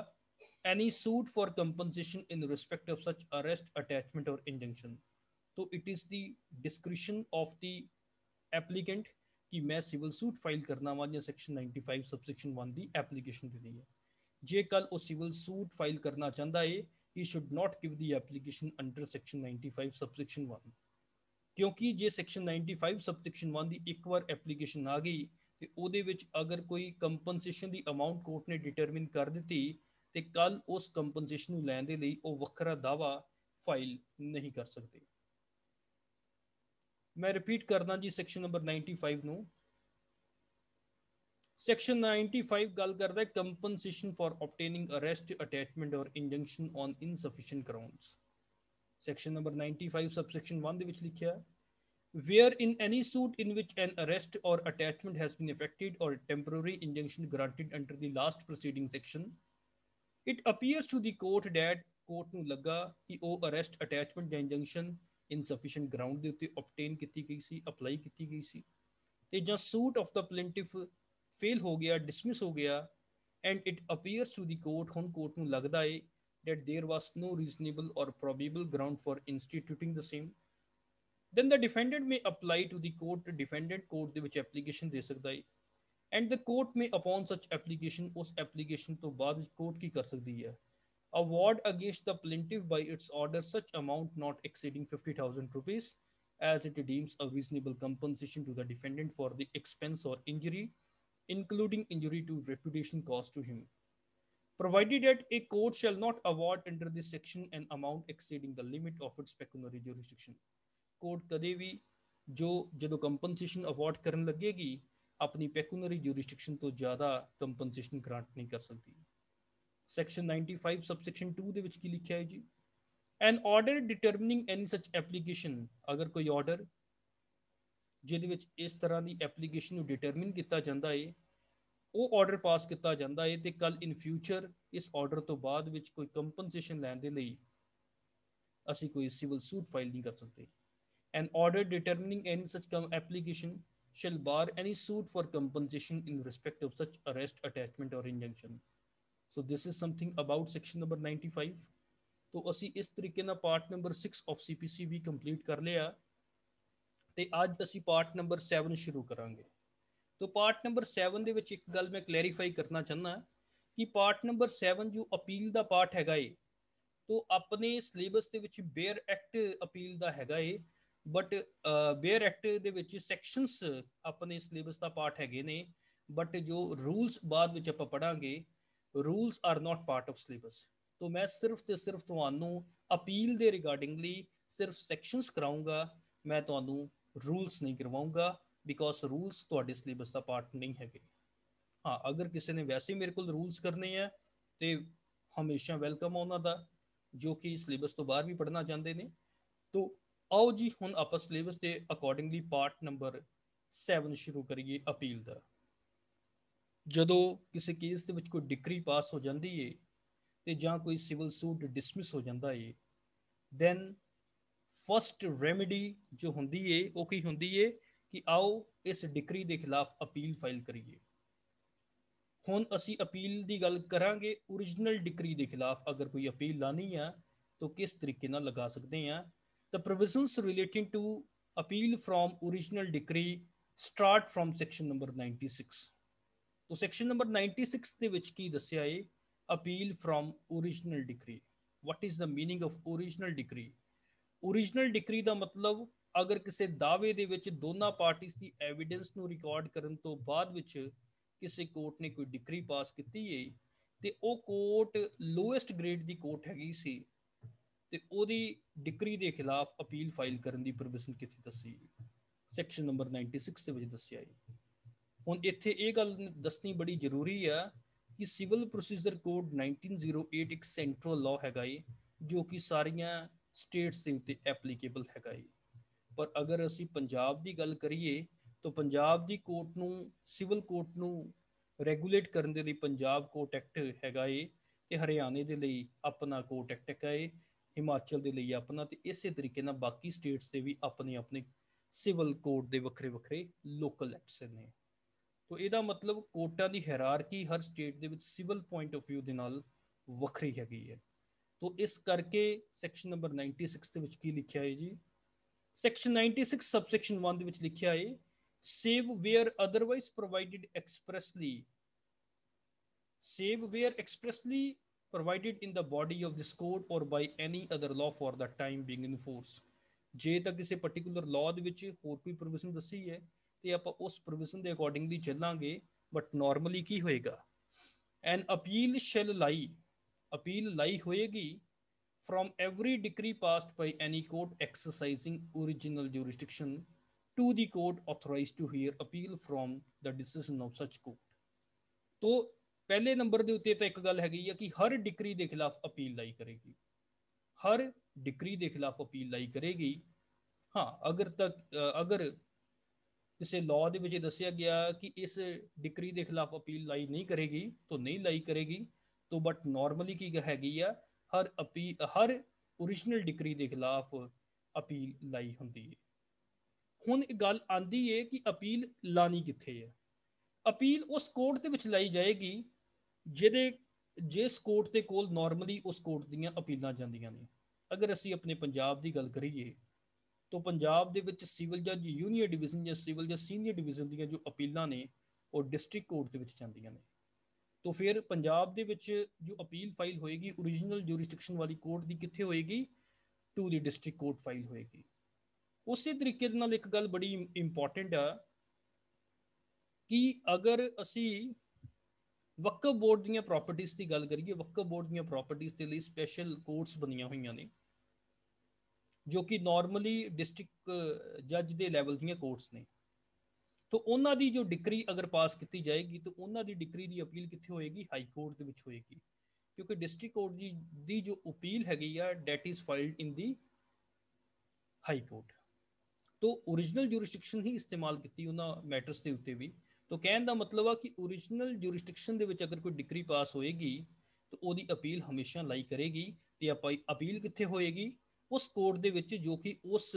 any suit for compensation in respect of such arrest, attachment or injunction। तो it is the discretion of the applicant कि मैं सिविल सूट फाइल करना वा ਜਾਂ ਸੈਕਸ਼ਨ 95 ਸਬਸੈਕਸ਼ਨ 1 ਦੀ ਐਪਲੀਕੇਸ਼ਨ ਦੇਣੀ ਹੈ। ਜੇ ਕੱਲ ਉਹ ਸਿਵਲ ਸੂਟ ਫਾਈਲ ਕਰਨਾ ਚਾਹੁੰਦਾ ਹੈ, he should not give the application under section 95 subsection 1, ਕਿਉਂਕਿ ਜੇ ਸੈਕਸ਼ਨ 95 ਸਬਸੈਕਸ਼ਨ 1 ਦੀ ਇੱਕ ਵਾਰ ਐਪਲੀਕੇਸ਼ਨ ਆ ਗਈ ਤੇ ਉਹਦੇ ਵਿੱਚ ਅਗਰ ਕੋਈ ਕੰਪਨਸੇਸ਼ਨ ਦੀ ਅਮਾਉਂਟ ਕੋਰਟ ਨੇ ਡਿਟਰਮਿਨ ਕਰ ਦਿੱਤੀ ਤੇ ਕੱਲ ਉਸ ਕੰਪਨਸੇਸ਼ਨ ਨੂੰ ਲੈਣ ਦੇ ਲਈ ਉਹ ਵੱਖਰਾ ਦਾਵਾ ਫਾਈਲ ਨਹੀਂ ਕਰ ਸਕਦੇ। ਮੈਂ ਰਿਪੀਟ ਕਰਦਾ ਜੀ ਸੈਕਸ਼ਨ ਨੰਬਰ 95 ਨੂੰ। ਸੈਕਸ਼ਨ 95 ਗੱਲ ਕਰਦਾ ਹੈ compensation for obtaining arrest, attachment or injunction on insufficient grounds। Section number 95 subsection 1 ਦੇ ਵਿੱਚ ਲਿਖਿਆ, where in any suit in which an arrest or attachment has been effected or temporary injunction granted under the last preceding section, it appears to the court that court ਨੂੰ ਲੱਗਾ ਕਿ ਉਹ arrest attachment ਜਾਂ ਇੰਜੰਕਸ਼ਨ ਇਨਸਫੀਸ਼ੀਐਂਟ ground ਦੇ ਉੱਤੇ obtain ਕੀਤੀ ਗਈ ਸੀ, apply ਕੀਤੀ ਗਈ ਸੀ, ਤੇ ਜਾਂ ਸੂਟ ਆਫ ਦਾ ਪਲੇਂਟਿਫ ਫੇਲ ਹੋ ਗਿਆ, ਡਿਸਮਿਸ ਹੋ ਗਿਆ, and it appears to the court, ਹੁਣ ਕੋਰਟ ਨੂੰ ਲੱਗਦਾ ਹੈ that there was no reasonable or probable ground for instituting the same, then the defendant may apply to the court। defendant court ਦੇ ਵਿੱਚ application ਦੇ ਸਕਦਾ ਹੈ, and the court may upon such application, ਉਸ application ਤੋਂ ਬਾਅਦ court ਕੀ ਕਰ ਸਕਦੀ ਹੈ, award against the plaintiff by its order such amount not exceeding 50,000 rupees as it deems a reasonable compensation to the defendant for the expense or injury, including injury to reputation caused to him, provided that a court shall not award under this section an amount exceeding the limit of its pecuniary jurisdiction। Court ਕਦੇ ਵੀ ਜੋ ਜਦੋਂ compensation award ਕਰਨ ਲੱਗੇਗੀ ਆਪਣੀ ਪੈਕੂਨਰੀ jurisdiction ਤੋਂ ਜ਼ਿਆਦਾ compensation grant ਨਹੀਂ ਕਰ ਸਕਦੀ। ਸੈਕਸ਼ਨ 95 ਸਬਸੈਕਸ਼ਨ 2 ਦੇ ਵਿੱਚ ਕੀ ਲਿਖਿਆ ਹੈ ਜੀ, ਐਨ ਆਰਡਰ ਡਿਟਰਮਿਨਿੰਗ ਐਨੀ ਸਚ ਐਪਲੀਕੇਸ਼ਨ। ਅਗਰ ਕੋਈ ਆਰਡਰ ਜਿਹਦੇ ਵਿੱਚ ਇਸ ਤਰ੍ਹਾਂ ਦੀ ਐਪਲੀਕੇਸ਼ਨ ਨੂੰ ਡਿਟਰਮਿਨ ਕੀਤਾ ਜਾਂਦਾ ਹੈ, ਉਹ ਆਰਡਰ ਪਾਸ ਕੀਤਾ ਜਾਂਦਾ ਹੈ ਤੇ ਕੱਲ ਇਨ ਫਿਊਚਰ ਇਸ ਆਰਡਰ ਤੋਂ ਬਾਅਦ ਵਿੱਚ ਕੋਈ ਕੰਪਨਸੇਸ਼ਨ ਲੈਣ ਦੇ ਲਈ ਅਸੀਂ ਕੋਈ ਸਿਵਲ ਸੂਟ ਫਾਈਲ ਨਹੀਂ ਕਰ ਸਕਦੇ। An order determining any such application shall bar any suit for compensation in respect of such arrest, attachment or injunction। So this is something about section number 95। तो ਅਸੀਂ ਇਸ ਤਰੀਕੇ ਨਾਲ ਪਾਰਟ ਨੰਬਰ 6 of CPC ਵੀ complete ਕਰ ਲਿਆ ਤੇ ਅੱਜ ਅਸੀਂ ਪਾਰਟ ਨੰਬਰ 7 ਸ਼ੁਰੂ ਕਰਾਂਗੇ। तो ਪਾਰਟ ਨੰਬਰ 7 ਦੇ ਵਿੱਚ ਇੱਕ ਗੱਲ ਮੈਂ ਕਲੈਰੀਫਾਈ ਕਰਨਾ ਚਾਹੁੰਦਾ ਕਿ ਪਾਰਟ ਨੰਬਰ 7 ਜੋ ਅਪੀਲ ਦਾ ਪਾਰਟ ਹੈਗਾ ਏ, तो ਆਪਣੇ ਸਿਲੇਬਸ ਦੇ ਵਿੱਚ ਬੇਅਰ ਐਕਟ ਅਪੀਲ ਦਾ ਹੈਗਾ ਏ, ਬਟ ਬੇਅਰ ਐਕਟ ਦੇ ਵਿੱਚ ਸੈਕਸ਼ਨਸ ਆਪਣੇ ਸਿਲੇਬਸ ਦਾ ਪਾਰਟ ਹੈਗੇ ਨੇ, ਬਟ ਜੋ ਰੂਲਸ ਬਾਅਦ ਵਿੱਚ ਆਪਾਂ ਪੜਾਂਗੇ rules are not part of syllabus. तो मैं सिर्फ ਤੇ ਸਿਰਫ ਤੁਹਾਨੂੰ ਅਪੀਲ ਦੇ ਰਿਗਾਰਡਿੰਗਲੀ ਸਿਰਫ ਸੈਕਸ਼ਨਸ ਕਰਾਉਂਗਾ, ਮੈਂ ਤੁਹਾਨੂੰ ਰੂਲਸ ਨਹੀਂ ਕਰਵਾਉਂਗਾ ਬਿਕੋਜ਼ ਰੂਲਸ ਤੁਹਾਡੇ ਸਿਲੇਬਸ ਦਾ ਪਾਰਟ ਨਹੀਂ ਹੈਗੇ। ਹਾਂ, ਅਗਰ ਕਿਸੇ ਨੇ ਵੈਸੇ ਮੇਰੇ ਕੋਲ ਰੂਲਸ ਕਰਨੇ ਆ ਤੇ ਹਮੇਸ਼ਾ ਵੈਲਕਮ ਆ ਉਹਨਾਂ ਦਾ, ਜੋ ਕਿ ਸਿਲੇਬਸ ਤੋਂ ਬਾਹਰ ਵੀ ਪੜ੍ਹਨਾ ਚਾਹੁੰਦੇ ਨੇ। तो ਆਓ ਜੀ ਹੁਣ ਆਪਾਂ ਸਿਲੇਬਸ ਦੇ ਅਕੋਰਡਿੰਗਲੀ ਪਾਰਟ ਨੰਬਰ 7 ਸ਼ੁਰੂ ਕਰੀਏ ਅਪੀਲ ਦਾ। ਜਦੋਂ ਕਿਸੇ ਕੇਸ ਦੇ ਵਿੱਚ ਕੋਈ ਡਿਕਰੀ ਪਾਸ ਹੋ ਜਾਂਦੀ ਏ ਤੇ ਜਾਂ ਕੋਈ ਸਿਵਲ ਸੂਟ ਡਿਸਮਿਸ ਹੋ ਜਾਂਦਾ ਏ, ਦੈਨ फस्ट रेमेडी जो होंदी है वो की होंदी है कि आओ इस डिक्री के खिलाफ अपील फाइल करिए। हुण असी अपील की गल करांगे ओरिजिनल डिक्री के खिलाफ अगर कोई अपील लानी है तो किस तरीके नाल लगा सकते हैं। The provisions relating to appeal from original decree start from section number 96। तो सैक्शन नंबर 96 ਦੇ ਵਿੱਚ ਕੀ ਦੱਸਿਆ ਹੈ? Appeal from original decree. What is the meaning of original decree? Original decree ਦਾ ਮਤਲਬ ਅਗਰ ਕਿਸੇ ਦਾਅਵੇ ਦੇ ਵਿੱਚ ਦੋਨਾਂ ਪਾਰਟੀਆਂ ਦੀ ਐਵੀਡੈਂਸ ਨੂੰ ਰਿਕਾਰਡ ਕਰਨ ਤੋਂ ਬਾਅਦ ਵਿੱਚ ਕਿਸੇ ਕੋਰਟ ਨੇ ਕੋਈ ਡਿਕਰੀ ਪਾਸ ਕੀਤੀ ਹੈ ਤੇ ਉਹ ਕੋਰਟ ਲੋਐਸਟ ਗ੍ਰੇਡ ਦੀ ਕੋਰਟ ਹੈਗੀ ਸੀ ਤੇ ਉਹਦੀ ਡਿਕਰੀ ਦੇ ਖਿਲਾਫ ਅਪੀਲ ਫਾਈਲ ਕਰਨ ਦੀ ਪ੍ਰੋਵੀਜ਼ਨ ਕਿੱਥੇ ਦੱਸੀ? ਸੈਕਸ਼ਨ ਨੰਬਰ 96 ਦੇ ਵਿੱਚ ਦੱਸਿਆ ਹੈ। ਹੁਣ ਇੱਥੇ ਇਹ ਗੱਲ ਦੱਸਣੀ ਬੜੀ ਜ਼ਰੂਰੀ ਆ ਕਿ ਸਿਵਲ ਪ੍ਰੋਸੀਜਰ ਕੋਡ 1908 ਇੱਕ ਸੈਂਟਰਲ ਲਾਅ ਹੈਗਾ ਏ ਜੋ ਕਿ ਸਾਰੀਆਂ ਸਟੇਟਸ ਦੇ ਉੱਤੇ ਐਪਲੀਕੇਬਲ ਹੈਗਾ ਏ। ਪਰ ਅਗਰ ਅਸੀਂ ਪੰਜਾਬ ਦੀ ਗੱਲ ਕਰੀਏ ਤਾਂ ਪੰਜਾਬ ਦੀ ਕੋਰਟ ਨੂੰ ਸਿਵਲ ਕੋਰਟ ਨੂੰ ਰੈਗੂਲੇਟ ਕਰਨ ਦੇ ਲਈ ਪੰਜਾਬ ਕੋਰਟ ਐਕਟ ਹੈਗਾ ਏ ਤੇ ਹਰਿਆਣੇ ਦੇ ਲਈ ਆਪਣਾ ਕੋਰਟ ਐਕਟ ਹੈਗਾ ਏ, ਹਿਮਾਚਲ ਦੇ ਲਈ ਆਪਣਾ, ਤੇ ਇਸੇ ਤਰੀਕੇ ਨਾਲ ਬਾਕੀ ਸਟੇਟਸ ਦੇ ਵੀ ਆਪਣੇ ਆਪਣੇ ਸਿਵਲ ਕੋਡ ਦੇ ਵੱਖਰੇ ਵੱਖਰੇ ਲੋਕਲ ਐਕਟਸ ਨੇ। तो ਇਹਦਾ ਮਤਲਬ ਕੋਰਟਾਂ ਦੀ ਹਾਇਰਾਰਕੀ ਹਰ ਸਟੇਟ ਦੇ ਵਿੱਚ ਸਿਵਲ ਪੁਆਇੰਟ ਆਫ View ਦੇ ਨਾਲ ਵੱਖਰੀ ਹੈਗੀ ਹੈ। तो इस करके सैक्शन नंबर 96 ਦੇ ਵਿੱਚ ਕੀ ਲਿਖਿਆ ਹੈ ਜੀ? ਸੈਕਸ਼ਨ 96 सबसेक्शन 1 ਦੇ ਵਿੱਚ ਲਿਖਿਆ ਹੈ save where otherwise provided expressly, save where expressly provided in the body of this code or by any other law for the time being in force। ਜੇ ਤਾਂ ਕਿਸੇ ਪਾਰਟਿਕੂਲਰ ਲਾਅ ਦੇ ਵਿੱਚ ਹੋਰ ਕੋਈ ਪ੍ਰੋਵੀਜ਼ਨ ਦੱਸੀ ਹੈ ਤੇ ਆਪਾਂ ਉਸ ਪ੍ਰੋਵੀਜ਼ਨ ਦੇ ਅਕੋਰਡਿੰਗਲੀ ਚੱਲਾਂਗੇ। ਬਟ ਨਾਰਮਲੀ ਕੀ ਹੋਏਗਾ? ਐਨ ਅਪੀਲ ਸ਼ੈਲ ਲਾਈ, ਅਪੀਲ ਲਾਈ ਹੋਏਗੀ from every decree passed by any court exercising original jurisdiction to the court authorized to hear appeal from the decision of such court। तो पहले नंबर ਦੇ ਉੱਤੇ ਤਾਂ ਇੱਕ ਗੱਲ ਹੈਗੀ ਆ ਕਿ ਹਰ ਡਿਕਰੀ ਦੇ ਖਿਲਾਫ ਅਪੀਲ ਲਾਈ ਕਰੇਗੀ, ਹਰ ਡਿਕਰੀ ਦੇ ਖਿਲਾਫ ਅਪੀਲ ਲਾਈ ਕਰੇਗੀ। ਹਾਂ ਅਗਰ ਕਿਸੇ ਲਾਅ ਦੇ ਵਿੱਚ ਦੱਸਿਆ ਗਿਆ ਕਿ ਇਸ ਡਿਕਰੀ ਦੇ ਖਿਲਾਫ ਅਪੀਲ ਲਾਈ ਨਹੀਂ ਕਰੇਗੀ ਤਾਂ ਨਹੀਂ ਲਾਈ ਕਰੇਗੀ। तो बट नॉर्मली की हैगी आ हर ओरिजिनल डिक्री के खिलाफ अपील लाई होंगी है। हुण गल आंदी है कि अपील लानी कित्थे है? अपील उस कोर्ट दे विच लाई जाएगी जिहदे जिस कोर्ट के कोल नॉर्मली उस कोर्ट दीयां अपीलां जांदियां ने। अगर असीं अपने पंजाब की गल करिए तो पंजाब दे विच सिविल जज यूनियन डिवीजन या सिविल जज सीनियर डिवीजन दीयां जो अपीलां ने वो डिस्ट्रिक्ट कोर्ट दे विच जांदियां ने। तो फिर पंजाब दे विच जो अपील फाइल होएगी ओरिजिनल जूरिसडिक्शन वाली कोर्ट की कित्थे होएगी? To the district court file होएगी। उस तरीके नाल एक गल बड़ी इंपॉर्टेंट आ कि अगर असी वक्फ बोर्ड दी प्रॉपर्टीज़ की गल करिए, वक्फ बोर्ड दी प्रॉपर्टीज़ के लिए स्पैशल कोर्ट्स बनिया हुई ने जो कि नॉर्मली डिस्ट्रिक्ट जज के लैवल दी कोर्ट्स ने। तो उन्हों की जो डिक्री अगर पास की जाएगी तो उन्हों की डिक्री की अपील कितने होएगी? हाई कोर्ट के होएगी, क्योंकि डिस्ट्रिक्ट कोर्ट की जो अपील हैगी आ that is filed in the high court. तो ओरिजिनल जूरिसडिक्शन ही इस्तेमाल की उन्होंने मैटर्स के उत्ते भी। तो कहने का मतलब आ कि ओरिजिनल जूरिसडिक्शन के अगर कोई डिक्री पास होएगी तो वही अपील हमेशा लाई करेगी। तो अपील कितने होएगी? उस कोर्ट के जो कि उस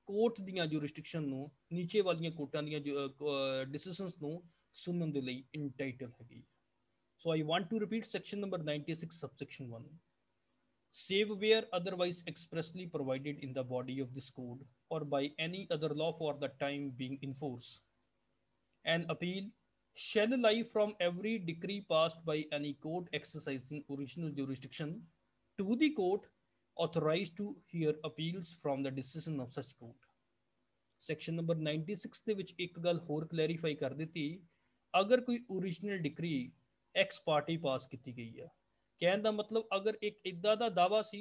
कोर्ट ਦੀਆਂ ਜੂਰਿਸਡਿਕਸ਼ਨ ਨੂੰ ਨੀਚੇ ਵਾਲੀਆਂ ਕੋਰਟਾਂ ਦੀਆਂ ਡਿਸੀਜਨਸ ਨੂੰ ਸੁਣਨ ਦੇ ਲਈ ਇੰਟਾਈਟਲ ਹੈਗੀ। So I want to repeat section number 96 subsection 1 save where otherwise expressly provided in the body of this code or by any other law for the time being in force, an appeal shall lie from every decree passed by any court exercising original jurisdiction to the court authorized to hear appeals from the decision of such court। Section number 96 ਦੇ ਵਿੱਚ ਇੱਕ ਗੱਲ ਹੋਰ clarify ਕਰ ਦਿੱਤੀ, ਅਗਰ ਕੋਈ original decree X party ਪਾਸ ਕੀਤੀ ਗਈ ਹੈ, ਕਹਿਣ ਦਾ ਮਤਲਬ ਅਗਰ ਇੱਕ ਇਦਾਂ ਦਾ ਦਾਵਾ ਸੀ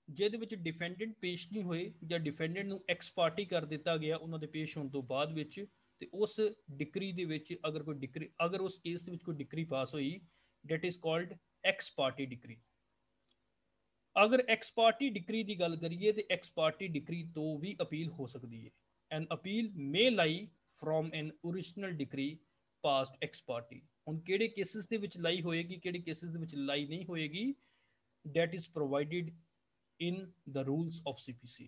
ਜਿਹਦੇ ਵਿੱਚ ਡਿਫੈਂਡੈਂਟ ਪੇਸ਼ ਨਹੀਂ ਹੋਏ ਜਾਂ ਡਿਫੈਂਡੈਂਟ ਨੂੰ ਐਕਸ ਪਾਰਟੀ ਕਰ ਦਿੱਤਾ ਗਿਆ ਉਹਨਾਂ ਦੇ ਪੇਸ਼ ਹੋਣ ਤੋਂ ਬਾਅਦ ਵਿੱਚ, ਤੇ ਉਸ ਡਿਕਰੀ ਦੇ ਵਿੱਚ ਅਗਰ ਉਸ ਕੇਸ ਦੇ ਵਿੱਚ ਕੋਈ ਡਿਕਰੀ ਪਾਸ ਹੋਈ that is called ex parte decree. अगर एक्स पार्टी डिक्री की गल करिए तो एक्स पार्टी डिक्री तो भी अपील हो सकती है। An appeal may lie from an original decree past x party. हुण किहड़े केसेस दे विच लाई होएगी, किहड़े केसेस दे विच लाई नहीं होएगी, that is provided in the rules of CPC।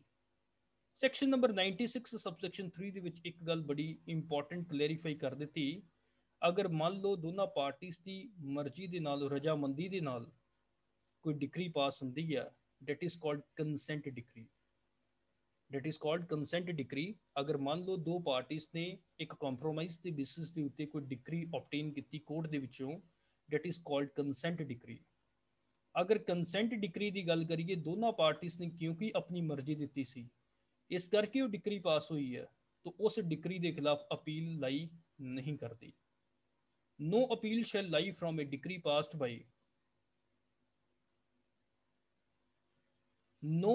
Section number 96 subsection 3 ਦੇ ਵਿੱਚ ਇੱਕ ਗੱਲ ਬੜੀ ਇੰਪੋਰਟੈਂਟ ਕਲੈਰੀਫਾਈ ਕਰ ਦਿੱਤੀ, ਅਗਰ ਮੰਨ ਲਓ ਦੋਨਾਂ ਪਾਰਟੀਆਂ ਦੀ ਮਰਜ਼ੀ ਦੇ ਨਾਲ, ਰਜਾਮੰਦੀ ਦੇ ਨਾਲ ਕੋਈ ਡਿਕਰੀ ਪਾਸ ਹੁੰਦੀ ਹੈ, that is called consent decree. That is called consent decree. ਅਗਰ ਮੰਨ ਲਓ ਦੋ ਪਾਰਟੀਆਂ ਨੇ ਇੱਕ ਕੰਪਰੋਮਾਈਜ਼ ਦੇ ਬੇਸਿਸ ਦੇ ਉੱਤੇ ਕੋਈ ਡਿਕਰੀ ਆਬਟੇਨ ਕੀਤੀ ਕੋਰਟ ਦੇ ਵਿੱਚੋਂ, that is called consent decree. ਅਗਰ ਕੰਸੈਂਟ ਡਿਕਰੀ ਦੀ ਗੱਲ ਕਰੀਏ, ਦੋਨਾਂ ਪਾਰਟੀਆਂ ਨੇ ਕਿਉਂਕਿ ਆਪਣੀ ਮਰਜ਼ੀ ਦਿੱਤੀ ਸੀ, ਇਸ ਕਰਕੇ ਉਹ ਡਿਕਰੀ ਪਾਸ ਹੋਈ ਹੈ, ਤਾਂ ਉਸ ਡਿਕਰੀ ਦੇ ਖਿਲਾਫ ਅਪੀਲ ਲਾਈ ਨਹੀਂ ਕਰਦੀ। No appeal shall lie from a decree passed by no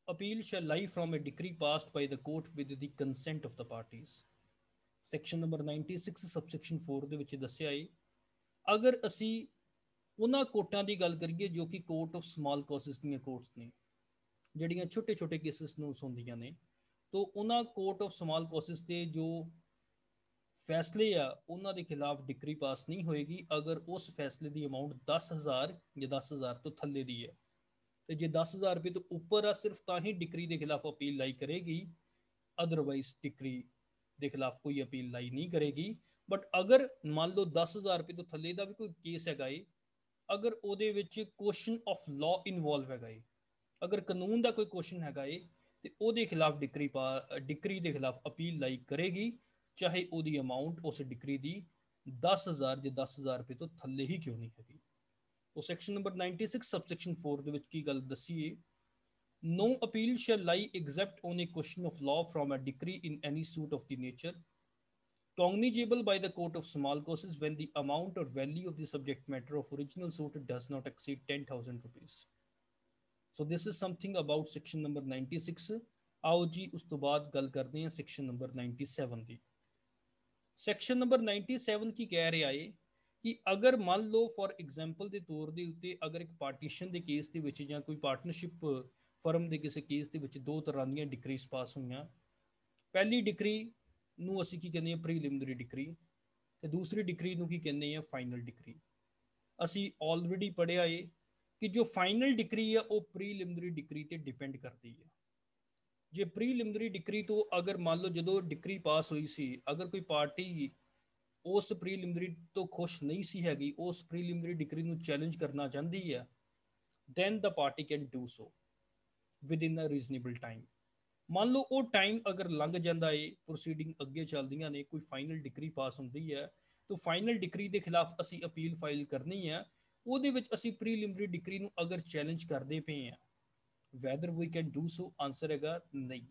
appeal shall lie from a decree passed by the court with the consent of the parties। Section number 96 subsection 4 ਦੇ ਵਿੱਚ ਦੱਸਿਆ ਹੈ, ਅਗਰ ਅਸੀਂ ਉਹਨਾਂ ਕੋਰਟਾਂ ਦੀ ਗੱਲ ਕਰੀਏ ਜੋ ਕਿ ਕੋਰਟ ਆਫ ਸਮਾਲ ਕੌਸਸ ਦੀਆਂ ਕੋਰਟਸ ਨੇ, ਜਿਹੜੀਆਂ ਛੋਟੇ ਛੋਟੇ ਕੇਸਿਸ ਨੂੰ ਸੁਣਦੀਆਂ ਨੇ, ਤਾਂ ਉਹਨਾਂ ਕੋਰਟ ਆਫ ਸਮਾਲ ਕੌਸਸ ਦੇ ਜੋ ਫੈਸਲੇ ਆ ਉਹਨਾਂ ਦੇ ਖਿਲਾਫ ਡਿਕਰੀ ਪਾਸ ਨਹੀਂ ਹੋਏਗੀ ਅਗਰ ਉਸ ਫੈਸਲੇ ਦੀ ਅਮਾਊਂਟ 10,000 ਜਾਂ 10,000 ਤੋਂ ਥੱਲੇ ਦੀ ਹੈ। ਤੇ ਜੇ 10,000 ਰੁਪਏ ਤੋਂ ਉੱਪਰ ਆ ਸਿਰਫ ਤਾਂ ਹੀ ਡਿਕਰੀ ਦੇ ਖਿਲਾਫ ਅਪੀਲ ਲਾਈ ਕਰੇਗੀ, ਅਦਰਵਾਈਜ਼ ਡਿਕਰੀ ਦੇ ਖਿਲਾਫ ਕੋਈ ਅਪੀਲ ਲਾਈ ਨਹੀਂ ਕਰੇਗੀ। ਬਟ ਅਗਰ ਮੰਨ ਲਓ 10,000 ਰੁਪਏ ਤੋਂ ਥੱਲੇ ਦਾ ਵੀ ਕੋਈ ਕੇਸ ਹੈਗਾ ਏ, ਅਗਰ ਉਹਦੇ ਵਿੱਚ ਕੁਐਸਚਨ ਆਫ ਲਾਅ ਇਨਵੋਲਵ ਹੈਗਾ ਏ, ਅਗਰ ਕਾਨੂੰਨ ਦਾ ਕੋਈ ਕੁਐਸਚਨ ਹੈਗਾ ਏ, ਤੇ ਉਹਦੇ ਖਿਲਾਫ ਡਿਕਰੀ ਦੇ ਖਿਲਾਫ ਅਪੀਲ ਲਾਈ ਕਰੇਗੀ, ਚਾਹੇ ਉਹਦੀ ਅਮਾਊਂਟ ਉਸ ਡਿਕਰੀ ਦੀ 10,000 ਜਾਂ 10,000 ਰੁਪਏ ਤੋਂ ਥੱਲੇ ਹੀ ਕਿਉਂ ਨਹੀਂ ਹੈਗੀ। ਉਹ ਸੈਕਸ਼ਨ ਨੰਬਰ 96 ਸਬਸੈਕਸ਼ਨ 4 ਦੇ ਵਿੱਚ ਕੀ ਗੱਲ ਦੱਸੀ ਹੈ, no appeal shall lie except on a question of law from a decree in any suit of the nature cognizable by the court of small causes when the amount or value of the subject matter of original suit does not exceed 10,000 rupees। so this is something about section number 96। आओ जी उस तो बाद गल करते हैं section number 97 ਦੀ। Section number 97 ਕੀ ਕਹਿ ਰਿਹਾ ਹੈ ਕਿ ਅਗਰ ਮੰਨ ਲਓ ਫॉर ਐਗਜ਼ਾਮਪਲ ਦੇ ਤੌਰ ਦੇ ਉੱਤੇ ਅਗਰ ਇੱਕ ਪਾਰਟੀਸ਼ਨ ਦੇ ਕੇਸ ਦੇ ਵਿੱਚ ਜਾਂ ਕੋਈ ਪਾਰਟਨਰਸ਼ਿਪ ਫਰਮ ਦੇ ਕਿਸੇ ਕੇਸ ਦੇ ਵਿੱਚ ਦੋ ਤਰ੍ਹਾਂ ਦੀਆਂ ਡਿਕਰੀਜ਼ ਪਾਸ ਹੋਈਆਂ। ਪਹਿਲੀ ਡਿਕਰੀ ਨੂੰ ਅਸੀਂ ਕੀ ਕਹਿੰਦੇ ਹਾਂ, ਪ੍ਰੀਲਿਮਿਨਰੀ ਡਿਕਰੀ, ਤੇ ਦੂਸਰੀ ਡਿਕਰੀ ਨੂੰ ਕੀ ਕਹਿੰਦੇ ਆ, ਫਾਈਨਲ ਡਿਕਰੀ। ਅਸੀਂ ਆਲਰੇਡੀ ਪੜ੍ਹਿਆ ਹੈ ਕਿ ਜੋ ਫਾਈਨਲ ਡਿਕਰੀ ਆ ਉਹ ਪ੍ਰੀਲਿਮਿਨਰੀ ਡਿਕਰੀ ਤੇ ਡਿਪੈਂਡ ਕਰਦੀ ਹੈ। ਜੇ ਪ੍ਰੀਲਿਮਿਨਰੀ ਡਿਕਰੀ ਤੋਂ ਅਗਰ ਮੰਨ ਲਓ ਜਦੋਂ ਡਿਕਰੀ ਪਾਸ ਹੋਈ ਸੀ, ਅਗਰ ਕੋਈ ਪਾਰਟੀ ਉਸ ਪ੍ਰੀਲਿਮਿਨਰੀ ਤੋਂ ਖੁਸ਼ ਨਹੀਂ ਸੀ ਹੈਗੀ, ਉਸ ਪ੍ਰੀਲਿਮਿਨਰੀ ਡਿਕਰੀ ਨੂੰ ਚੈਲੰਜ ਕਰਨਾ ਚਾਹੁੰਦੀ ਹੈ, then the party can do so within a reasonable time। ਮੰਨ ਲਓ ਉਹ ਟਾਈਮ ਅਗਰ ਲੰਘ ਜਾਂਦਾ ਹੈ, ਪ੍ਰੋਸੀਡਿੰਗ ਅੱਗੇ ਚੱਲਦੀਆਂ ਨੇ, ਕੋਈ ਫਾਈਨਲ ਡਿਕਰੀ ਪਾਸ ਹੁੰਦੀ ਹੈ, ਤਾਂ ਫਾਈਨਲ ਡਿਕਰੀ ਦੇ ਖਿਲਾਫ ਅਸੀਂ ਅਪੀਲ ਫਾਈਲ ਕਰਨੀ ਹੈ। ਉਹਦੇ ਵਿੱਚ ਅਸੀਂ ਪ੍ਰੀਲਿਮਿਨਰੀ ਡਿਕਰੀ ਨੂੰ ਅਗਰ ਚੈਲੰਜ ਕਰਦੇ ਪਏ ਹਾਂ, whether we can do so, answer ਹੈਗਾ ਨਹੀਂ।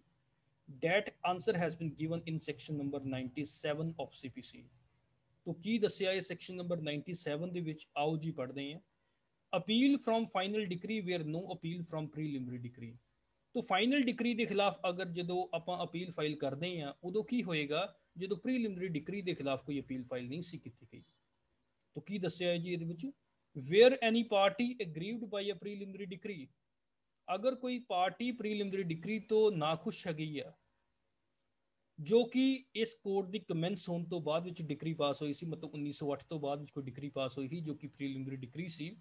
that answer has been given in section number 97 of CPC। तो ਕੀ ਦੱਸਿਆ ਹੈ ਸੈਕਸ਼ਨ ਨੰਬਰ 97 ਦੇ ਵਿੱਚ, ਆਓ ਜੀ ਪੜ੍ਹਦੇ ਹਾਂ। Appeal from final decree where no appeal from preliminary decree. तो फाइनल डिक्री के खिलाफ अगर जो आप अपील फाइल करते हैं उदों की होएगा जो प्रीलिमिनरी डिक्री के खिलाफ कोई अपील फाइल नहीं सी की गई। तो की दस्या है जी ये, where any party aggrieved by a preliminary decree, अगर कोई पार्टी प्रीलिमिनरी डिक्री तो नाखुश है गई है जो कि इस कोर्ट की कमेंस होने तो बाद डिक्री पास हुई सी, मतलब 1908 तो बाद कोई डिक्री पास हुई थी जो कि प्रीलिमिनरी डिक्री सी,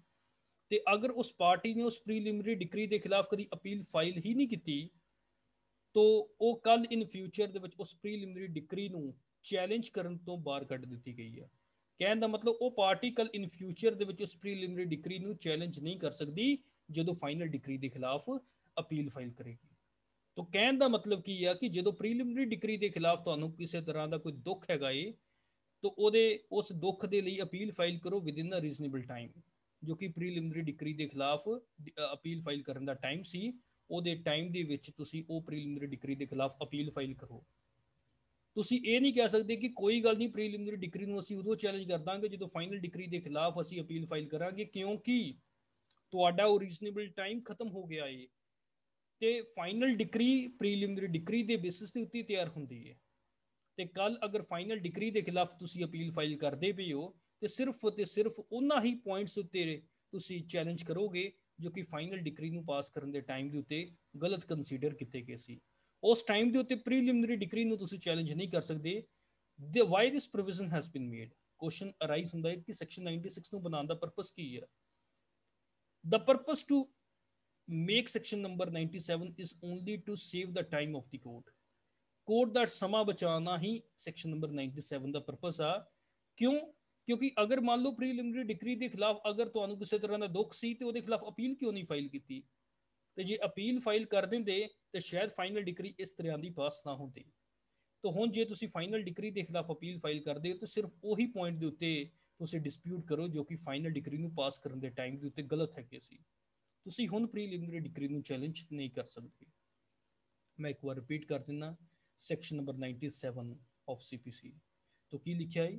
ਤੇ ਅਗਰ ਉਸ ਪਾਰਟੀ ਨੇ ਉਸ ਪ੍ਰੀਲਿਮਿਨਰੀ ਡਿਕਰੀ ਦੇ ਖਿਲਾਫ ਕਦੀ ਅਪੀਲ ਫਾਈਲ ਹੀ ਨਹੀਂ ਕੀਤੀ, ਤਾਂ ਉਹ ਕੱਲ ਇਨ ਫਿਊਚਰ ਦੇ ਵਿੱਚ ਉਸ ਪ੍ਰੀਲਿਮਿਨਰੀ ਡਿਕਰੀ ਨੂੰ ਚੈਲੰਜ ਕਰਨ ਤੋਂ ਬਾਹਰ ਕੱਢ ਦਿੱਤੀ ਗਈ ਹੈ। ਕਹਿਣ ਦਾ ਮਤਲਬ ਉਹ ਪਾਰਟੀ ਕੱਲ ਇਨ ਫਿਊਚਰ ਦੇ ਵਿੱਚ ਉਸ ਪ੍ਰੀਲਿਮਿਨਰੀ ਡਿਕਰੀ ਨੂੰ ਚੈਲੰਜ ਨਹੀਂ ਕਰ ਸਕਦੀ ਜਦੋਂ ਫਾਈਨਲ ਡਿਕਰੀ ਦੇ ਖਿਲਾਫ ਅਪੀਲ ਫਾਈਲ ਕਰੇਗੀ। ਤਾਂ ਕਹਿਣ ਦਾ ਮਤਲਬ ਕੀ ਆ ਕਿ ਜਦੋਂ ਪ੍ਰੀਲਿਮਿਨਰੀ ਡਿਕਰੀ ਦੇ ਖਿਲਾਫ ਤੁਹਾਨੂੰ ਕਿਸੇ ਤਰ੍ਹਾਂ ਦਾ ਕੋਈ ਦੁੱਖ ਹੈਗਾ ਏ, ਤਾਂ ਉਹਦੇ ਉਸ ਦੁੱਖ ਦੇ ਲਈ ਅਪੀਲ ਫਾਈਲ ਕਰੋ ਵਿਦਿਨ ਅ ਰੀਜ਼ਨੇਬਲ ਟਾਈਮ। ਜੋ ਕਿ ਪ੍ਰੀਲਿਮਿਨਰੀ ਡਿਕਰੀ ਦੇ ਖਿਲਾਫ ਅਪੀਲ ਫਾਈਲ ਕਰਨ ਦਾ ਟਾਈਮ ਸੀ, ਉਹਦੇ ਟਾਈਮ ਦੇ ਵਿੱਚ ਤੁਸੀਂ ਉਹ ਪ੍ਰੀਲਿਮਿਨਰੀ ਡਿਕਰੀ ਦੇ ਖਿਲਾਫ ਅਪੀਲ ਫਾਈਲ ਕਰੋ। ਤੁਸੀਂ ਇਹ ਨਹੀਂ ਕਹਿ ਸਕਦੇ ਕਿ ਕੋਈ ਗੱਲ ਨਹੀਂ, ਪ੍ਰੀਲਿਮਿਨਰੀ ਡਿਕਰੀ ਨੂੰ ਅਸੀਂ ਉਦੋਂ ਚੈਲੰਜ ਕਰ ਦਾਂਗੇ ਜਦੋਂ ਫਾਈਨਲ ਡਿਕਰੀ ਦੇ ਖਿਲਾਫ ਅਸੀਂ ਅਪੀਲ ਫਾਈਲ ਕਰਾਂਗੇ, ਕਿਉਂਕਿ ਤੁਹਾਡਾ ਉਹ ਰੀਜ਼ਨੇਬਲ ਟਾਈਮ ਖਤਮ ਹੋ ਗਿਆ ਏ ਤੇ ਫਾਈਨਲ ਡਿਕਰੀ ਪ੍ਰੀਲਿਮਿਨਰੀ ਡਿਕਰੀ ਦੇ ਬੇਸਿਸ ਤੇ ਉੱਤੇ ਤਿਆਰ ਹੁੰਦੀ ਹੈ। ਤੇ ਕੱਲ ਅਗਰ ਫਾਈਨਲ ਡਿਕਰੀ ਦੇ ਖਿਲਾਫ ਤੁਸੀਂ ਅਪੀਲ ਫਾਈਲ ਕਰਦੇ ਪਏ ਹੋ ਤੇ ਸਿਰਫ ਉਹਨਾਂ ਹੀ ਪੁਆਇੰਟਸ ਉੱਤੇ ਤੁਸੀਂ ਚੈਲੰਜ ਕਰੋਗੇ ਜੋ ਕਿ ਫਾਈਨਲ ਡਿਕਰੀ ਨੂੰ ਪਾਸ ਕਰਨ ਦੇ ਟਾਈਮ ਦੇ ਉੱਤੇ ਗਲਤ ਕੰਸੀਡਰ ਕੀਤੇ ਗਏ ਸੀ। ਉਸ ਟਾਈਮ ਦੇ ਉੱਤੇ ਪ੍ਰੀਲਿਮਿਨਰੀ ਡਿਕਰੀ ਨੂੰ ਤੁਸੀਂ ਚੈਲੰਜ ਨਹੀਂ ਕਰ ਸਕਦੇ। Y this provision has been made, question arise ਹੁੰਦਾ ਹੈ ਕਿ ਸੈਕਸ਼ਨ 96 ਨੂੰ ਬਣਾਉਣ ਦਾ ਪਰਪਸ ਕੀ ਹੈ। The purpose to make section number 97 is only to save the time of the court. ਕੋਰਟ ਦਾ ਸਮਾਂ ਬਚਾਉਣਾ ਹੀ ਸੈਕਸ਼ਨ ਨੰਬਰ 97 ਦਾ ਪਰਪਸ ਆ। ਕਿਉਂ? ਕਿਉਂਕਿ ਅਗਰ ਮੰਨ ਲਓ ਪ੍ਰੀਲਿਮਿਨਰੀ ਡਿਕਰੀ ਦੇ ਖਿਲਾਫ ਅਗਰ ਤੁਹਾਨੂੰ ਕਿਸੇ ਤਰ੍ਹਾਂ ਦਾ ਦੁੱਖ ਸੀ ਤੇ ਉਹਦੇ ਖਿਲਾਫ ਅਪੀਲ ਕਿਉਂ ਨਹੀਂ ਫਾਈਲ ਕੀਤੀ? ਤੇ ਜੇ ਅਪੀਲ ਫਾਈਲ ਕਰ ਦਿੰਦੇ ਤੇ ਸ਼ਾਇਦ ਫਾਈਨਲ ਡਿਕਰੀ ਇਸ ਤਰ੍ਹਾਂ ਦੀ ਪਾਸ ਨਾ ਹੁੰਦੀ। ਤਾਂ ਹੁਣ ਜੇ ਤੁਸੀਂ ਫਾਈਨਲ ਡਿਕਰੀ ਦੇ ਖਿਲਾਫ ਅਪੀਲ ਫਾਈਲ ਕਰਦੇ ਹੋ ਤਾਂ ਸਿਰਫ ਉਹੀ ਪੁਆਇੰਟ ਦੇ ਉੱਤੇ ਤੁਸੀਂ ਡਿਸਪਿਊਟ ਕਰੋ ਜੋ ਕਿ ਫਾਈਨਲ ਡਿਕਰੀ ਨੂੰ ਪਾਸ ਕਰਨ ਦੇ ਟਾਈਮ ਦੇ ਉੱਤੇ ਗਲਤ ਹੈਗੇ ਸੀ। ਤੁਸੀਂ ਹੁਣ ਪ੍ਰੀਲਿਮਿਨਰੀ ਡਿਕਰੀ ਨੂੰ ਚੈਲੰਜ ਨਹੀਂ ਕਰ ਸਕਦੇ। ਮੈਂ ਇੱਕ ਵਾਰ ਰਿਪੀਟ ਕਰ ਦਿੰਦਾ, ਸੈਕਸ਼ਨ ਨੰਬਰ 97 of CPC तो की लिखा है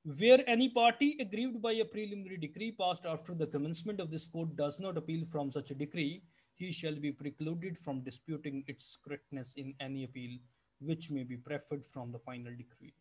where any party aggrieved by a preliminary decree passed after the commencement of this court does not appeal from such a decree, he shall be precluded from disputing its correctness in any appeal which may be preferred from the final decree.